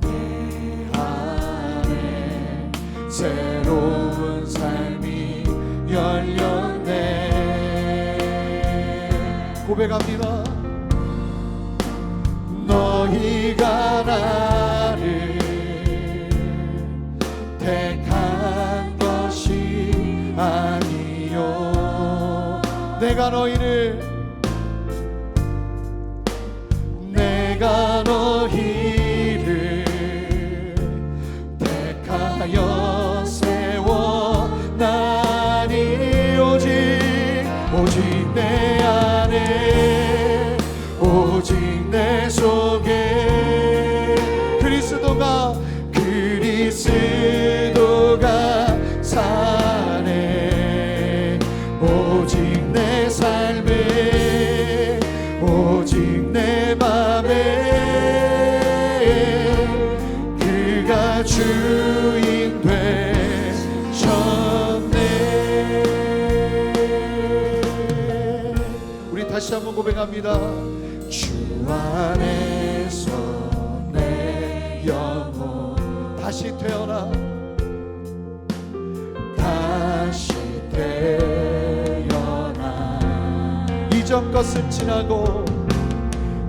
S1: 내 안에 새로운 삶이 열렸네. 고백합니다. 너희가 나를 택한 것이 아니요 내가 너희를 택하여 세워나니 오직 내 안에 오직 내 속에 그리스도가 사네. 오직 내 삶에 오직 내 맘에 그가 주인 되셨네. 우리 다시 한번 고백합니다. 주 안에서 내 영혼 다시 태어나 이전 것은 지나고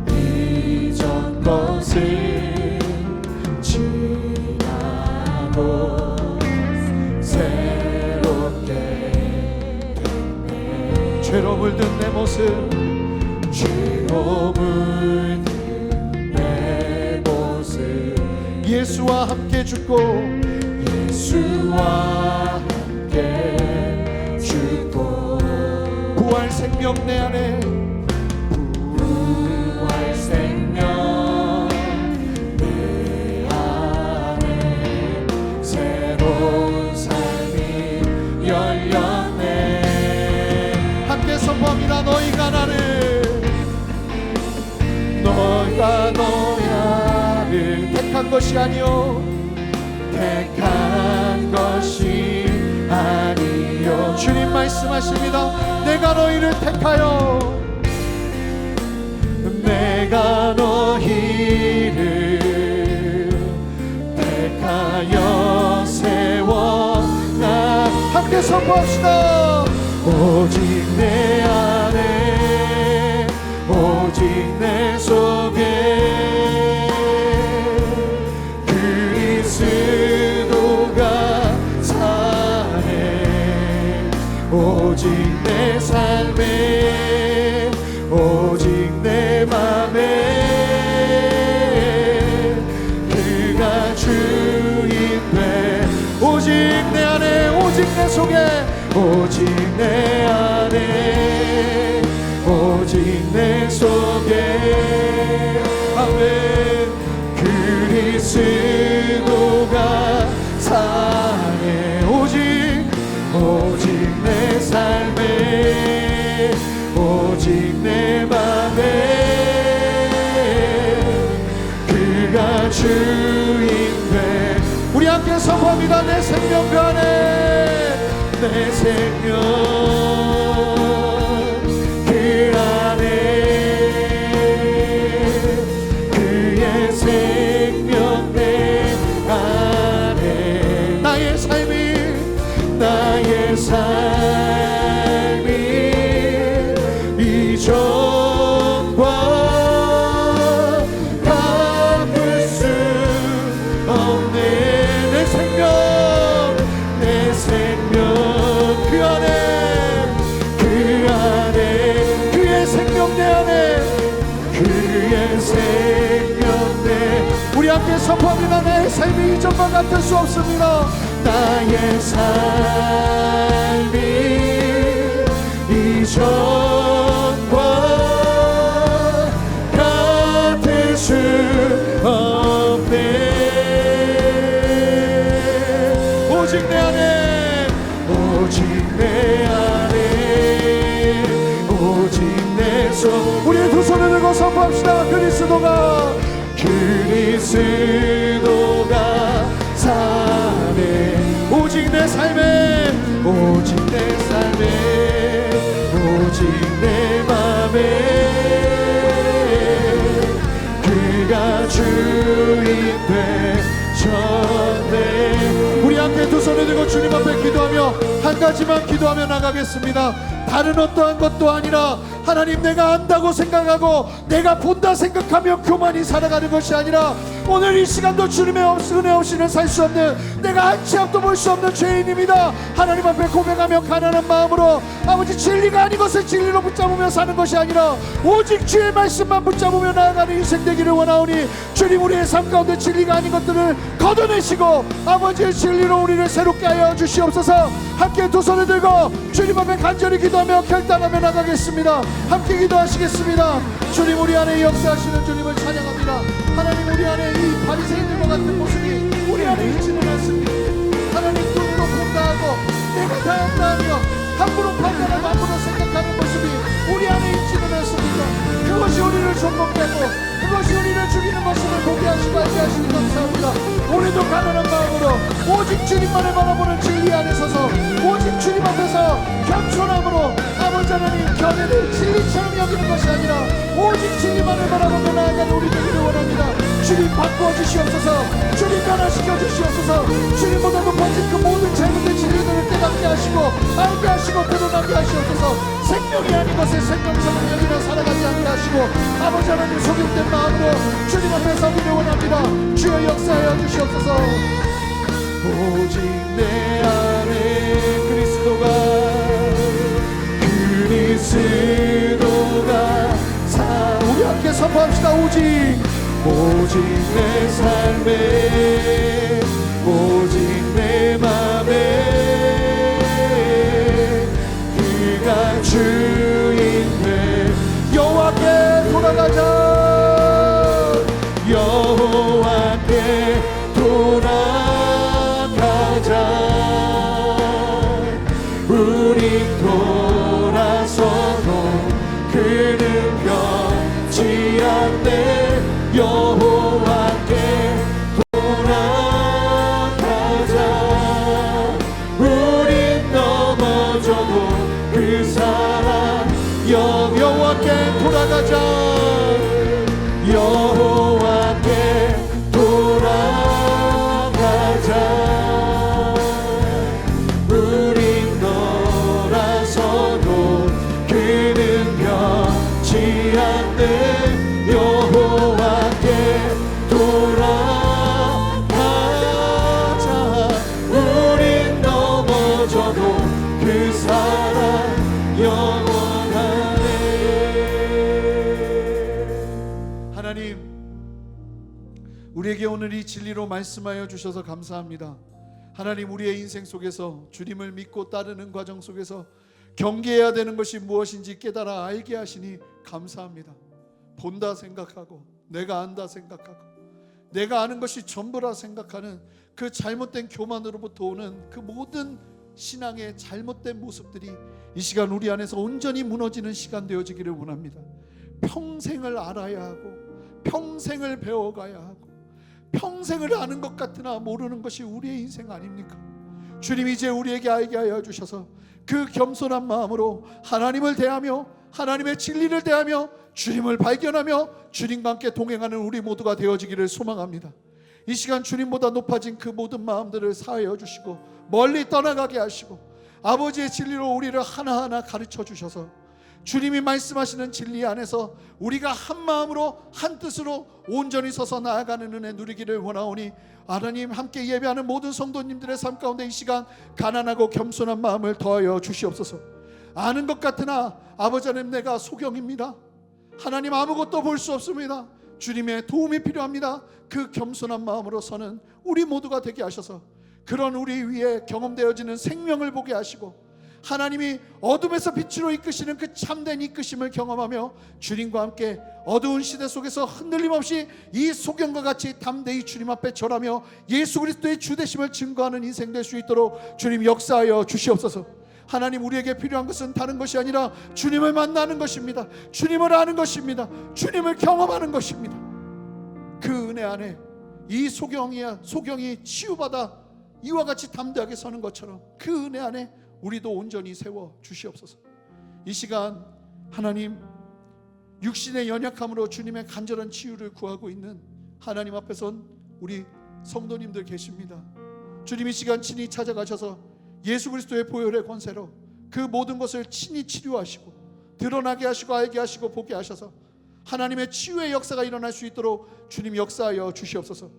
S1: 이전 것은 지나고 새롭게 됐네. 죄로 물든 내 모습, 죄로 물든 내 모습 예수와 함께 죽고 예수와 함께 죽고 부활 생명 내 안에 부활 생명 내 안에 새로운 삶이 열렸네. 함께 선포합니다. 너희가 너희를 택한 것이 아니요 택한 것이 아니요 주님 말씀하십니다. 내가 너희를 택하여 세워나 함께 선포합시다. 오직 내 안에 오직 내 속에 그리스도가 사네. 오직 내 삶에 오직 내 맘에
S2: 내 안에 오직 내 속에 오직 내 안에 오직 내 속에 아멘 그리스도가 사네 오직 내 삶에 오직 내 맘에 그가 주인 돼 우리 함께 선포합니다. 내 생명 그 안에 내 생명 그 안에 그의 생명 내 안에 나의 삶이 이전과 같을 수 없네 내 생명 그 안에 그의 생명 내 안에 그의 생명 내 우리 함께 선포합니다. 내 삶이 이전과 같을 수 없습니다. 나의 삶이 이전과 같을 수 없네 오직 내 안에 오직 내 손 우리의 두 손을 들고 선포합시다. 그리스도가 사네 오직 내 삶에 오직 내 맘에 그가 주인 되셨네 우리 함께 두 손을 들고 주님 앞에 기도하며 한 가지만 기도하며 나가겠습니다. 다른 어떠한 것도 아니라 하나님 내가 안다고 생각하고 내가 본다 생각하며 그만이 살아가는 것이 아니라 오늘 이 시간도 주님의 은혜 없이는 살 수 없는 내가 한 치 앞도 볼 수 없는 죄인입니다. 하나님 앞에 고백하며 가난한 마음으로 아버지 진리가 아닌 것을 진리로 붙잡으며 사는 것이 아니라 오직 주의 말씀만 붙잡으며 나아가는 인생 되기를 원하오니 주님 우리의 삶 가운데 진리가 아닌 것들을 걷어내시고 아버지의 진리로 우리를 새롭게 하여 주시옵소서. 함께 두 손을 들고 주님 앞에 간절히 기도하며 결단하며 나가겠습니다. 함께 기도하시겠습니다. 주님 우리 안에 역사하시는 주님을 찬양합니다. 하나님 우리 안에 이 바리새인들과 같은 모습이 우리 안에 있지는 않습니다. 하나님 눈으로 본다하고 내가 다한다하며 함부로 판단하고 함부로 생각하는 모습이 우리 안에 있지는 않습니다. 그것이 우리를 존먹게 하고 그것이 우리를 죽이는 것임을 보게 하시고 알게 하시니 감사합니다. 우리도 가난한 마음으로 오직 주님만을 바라보는 진리 안에 서서 오직 주님 앞에서 겸손함으로 아버지 하나님 견해를 진리처럼 여기는 것이 아니라 오직 진리만을 바라보며 나아가는 우리 되기를 원합니다. 주님 바꾸어 주시옵소서. 주님 변화시켜 주시옵소서. 주님보다 높아진 그 모든 잘못된 진리들을 깨닫게 하시고 알게 하시고 드러나게 하시옵소서. 생명이 아닌 것을 생명처럼 여기며 살아가지 않게 하시고 아버지 하나님 속임된 마음으로 주님 앞에 서기를 원합니다. 주여 역사하여 주시옵소서. 오직 내 안에 그리스도가 우리 함께 선포합시다. 오직 내 삶에 오직 내 맘에 그가 주인 돼 여호와께 돌아가자 여호와께 돌아가자 우리 돌아서도 그는 변치 않네 여호와께 돌아가자 우린 넘어져도 그 사랑 여호와께 돌아가자 여호와께 돌아가자 우린 돌아서도 그는 변치 않네 여호와께 돌아가자 우린 넘어져도 그 사랑 영원하네. 하나님 우리에게 오늘 이 진리로 말씀하여 주셔서 감사합니다. 하나님, 우리의 인생 속에서 주님을 믿고 따르는 과정 속에서 경계해야 되는 것이 무엇인지 깨달아 알게 하시니 감사합니다. 본다 생각하고 내가 안다 생각하고 내가 아는 것이 전부라 생각하는 그 잘못된 교만으로부터 오는 그 모든 신앙의 잘못된 모습들이 이 시간 우리 안에서 온전히 무너지는 시간 되어지기를 원합니다. 평생을 알아야 하고 평생을 배워가야 하고 평생을 아는 것 같으나 모르는 것이 우리의 인생 아닙니까? 주님, 이제 우리에게 알게 하여 주셔서 그 겸손한 마음으로 하나님을 대하며 하나님의 진리를 대하며 주님을 발견하며 주님과 함께 동행하는 우리 모두가 되어지기를 소망합니다. 이 시간 주님보다 높아진 그 모든 마음들을 사하여 주시고 멀리 떠나가게 하시고 아버지의 진리로 우리를 하나하나 가르쳐 주셔서 주님이 말씀하시는 진리 안에서 우리가 한 마음으로 한 뜻으로 온전히 서서 나아가는 은혜 누리기를 원하오니 하나님, 함께 예배하는 모든 성도님들의 삶 가운데 이 시간 가난하고 겸손한 마음을 더하여 주시옵소서. 아는 것 같으나 아버지 하나님, 내가 소경입니다. 하나님, 아무것도 볼 수 없습니다. 주님의 도움이 필요합니다. 그 겸손한 마음으로 서는 우리 모두가 되게 하셔서 그런 우리 위에 경험되어지는 생명을 보게 하시고 하나님이 어둠에서 빛으로 이끄시는 그 참된 이끄심을 경험하며 주님과 함께 어두운 시대 속에서 흔들림 없이 이 소경과 같이 담대히 주님 앞에 절하며 예수 그리스도의 주되심을 증거하는 인생 될 수 있도록 주님 역사하여 주시옵소서. 하나님, 우리에게 필요한 것은 다른 것이 아니라 주님을 만나는 것입니다. 주님을 아는 것입니다. 주님을 경험하는 것입니다. 그 은혜 안에 이 소경이 치유받아 이와 같이 담대하게 서는 것처럼 그 은혜 안에 우리도 온전히 세워 주시옵소서. 이 시간 하나님, 육신의 연약함으로 주님의 간절한 치유를 구하고 있는 하나님 앞에 선 우리 성도님들 계십니다. 주님, 이 시간 친히 찾아가셔서 예수 그리스도의 보혈의 권세로 그 모든 것을 친히 치료하시고 드러나게 하시고 알게 하시고 보게 하셔서 하나님의 치유의 역사가 일어날 수 있도록 주님 역사하여 주시옵소서.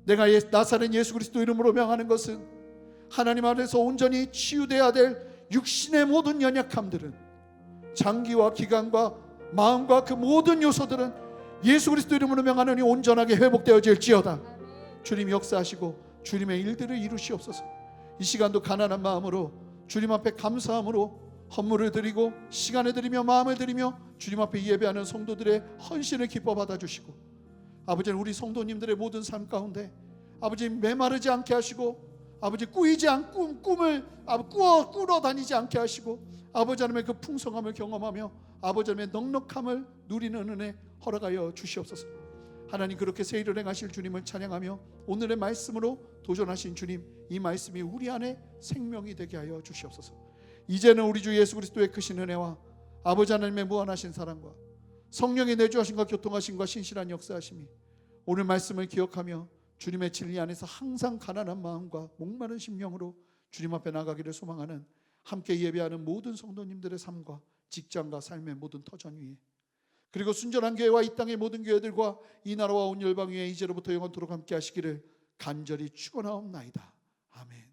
S2: 내가 나사렛 예수 그리스도 이름으로 명하는 것은 하나님 안에서 온전히 치유되어야 될 육신의 모든 연약함들은, 장기와 기관과 마음과 그 모든 요소들은 예수 그리스도 이름으로 명하노니 온전하게 회복되어질지어다. 주님 역사하시고 주님의 일들을 이루시옵소서. 이 시간도 가난한 마음으로 주님 앞에 감사함으로 헌물을 드리고 시간을 드리며 마음을 드리며 주님 앞에 예배하는 성도들의 헌신을 기뻐 받아주시고 아버지는 우리 성도님들의 모든 삶 가운데 아버지 메마르지 않게 하시고 아버지 꾸이지 않고 꿈을 꾸러 다니지 않게 하시고 아버지 하나님의 그 풍성함을 경험하며 아버지 하나님의 넉넉함을 누리는 은혜 허락하여 주시옵소서. 하나님, 그렇게 새 일을 행하실 주님을 찬양하며 오늘의 말씀으로 도전하신 주님, 이 말씀이 우리 안에 생명이 되게 하여 주시옵소서. 이제는 우리 주 예수 그리스도의 크신 은혜와 아버지 하나님의 무한하신 사랑과 성령의 내주하심과 교통하심과 신실한 역사하심이 오늘 말씀을 기억하며 주님의 진리 안에서 항상 가난한 마음과 목마른 심령으로 주님 앞에 나가기를 소망하는 함께 예배하는 모든 성도님들의 삶과 직장과 삶의 모든 터전 위에, 그리고 순전한 교회와 이 땅의 모든 교회들과 이 나라와 온 열방 위에 이제로부터 영원토록 함께 하시기를 간절히 축원하옵나이다. 아멘.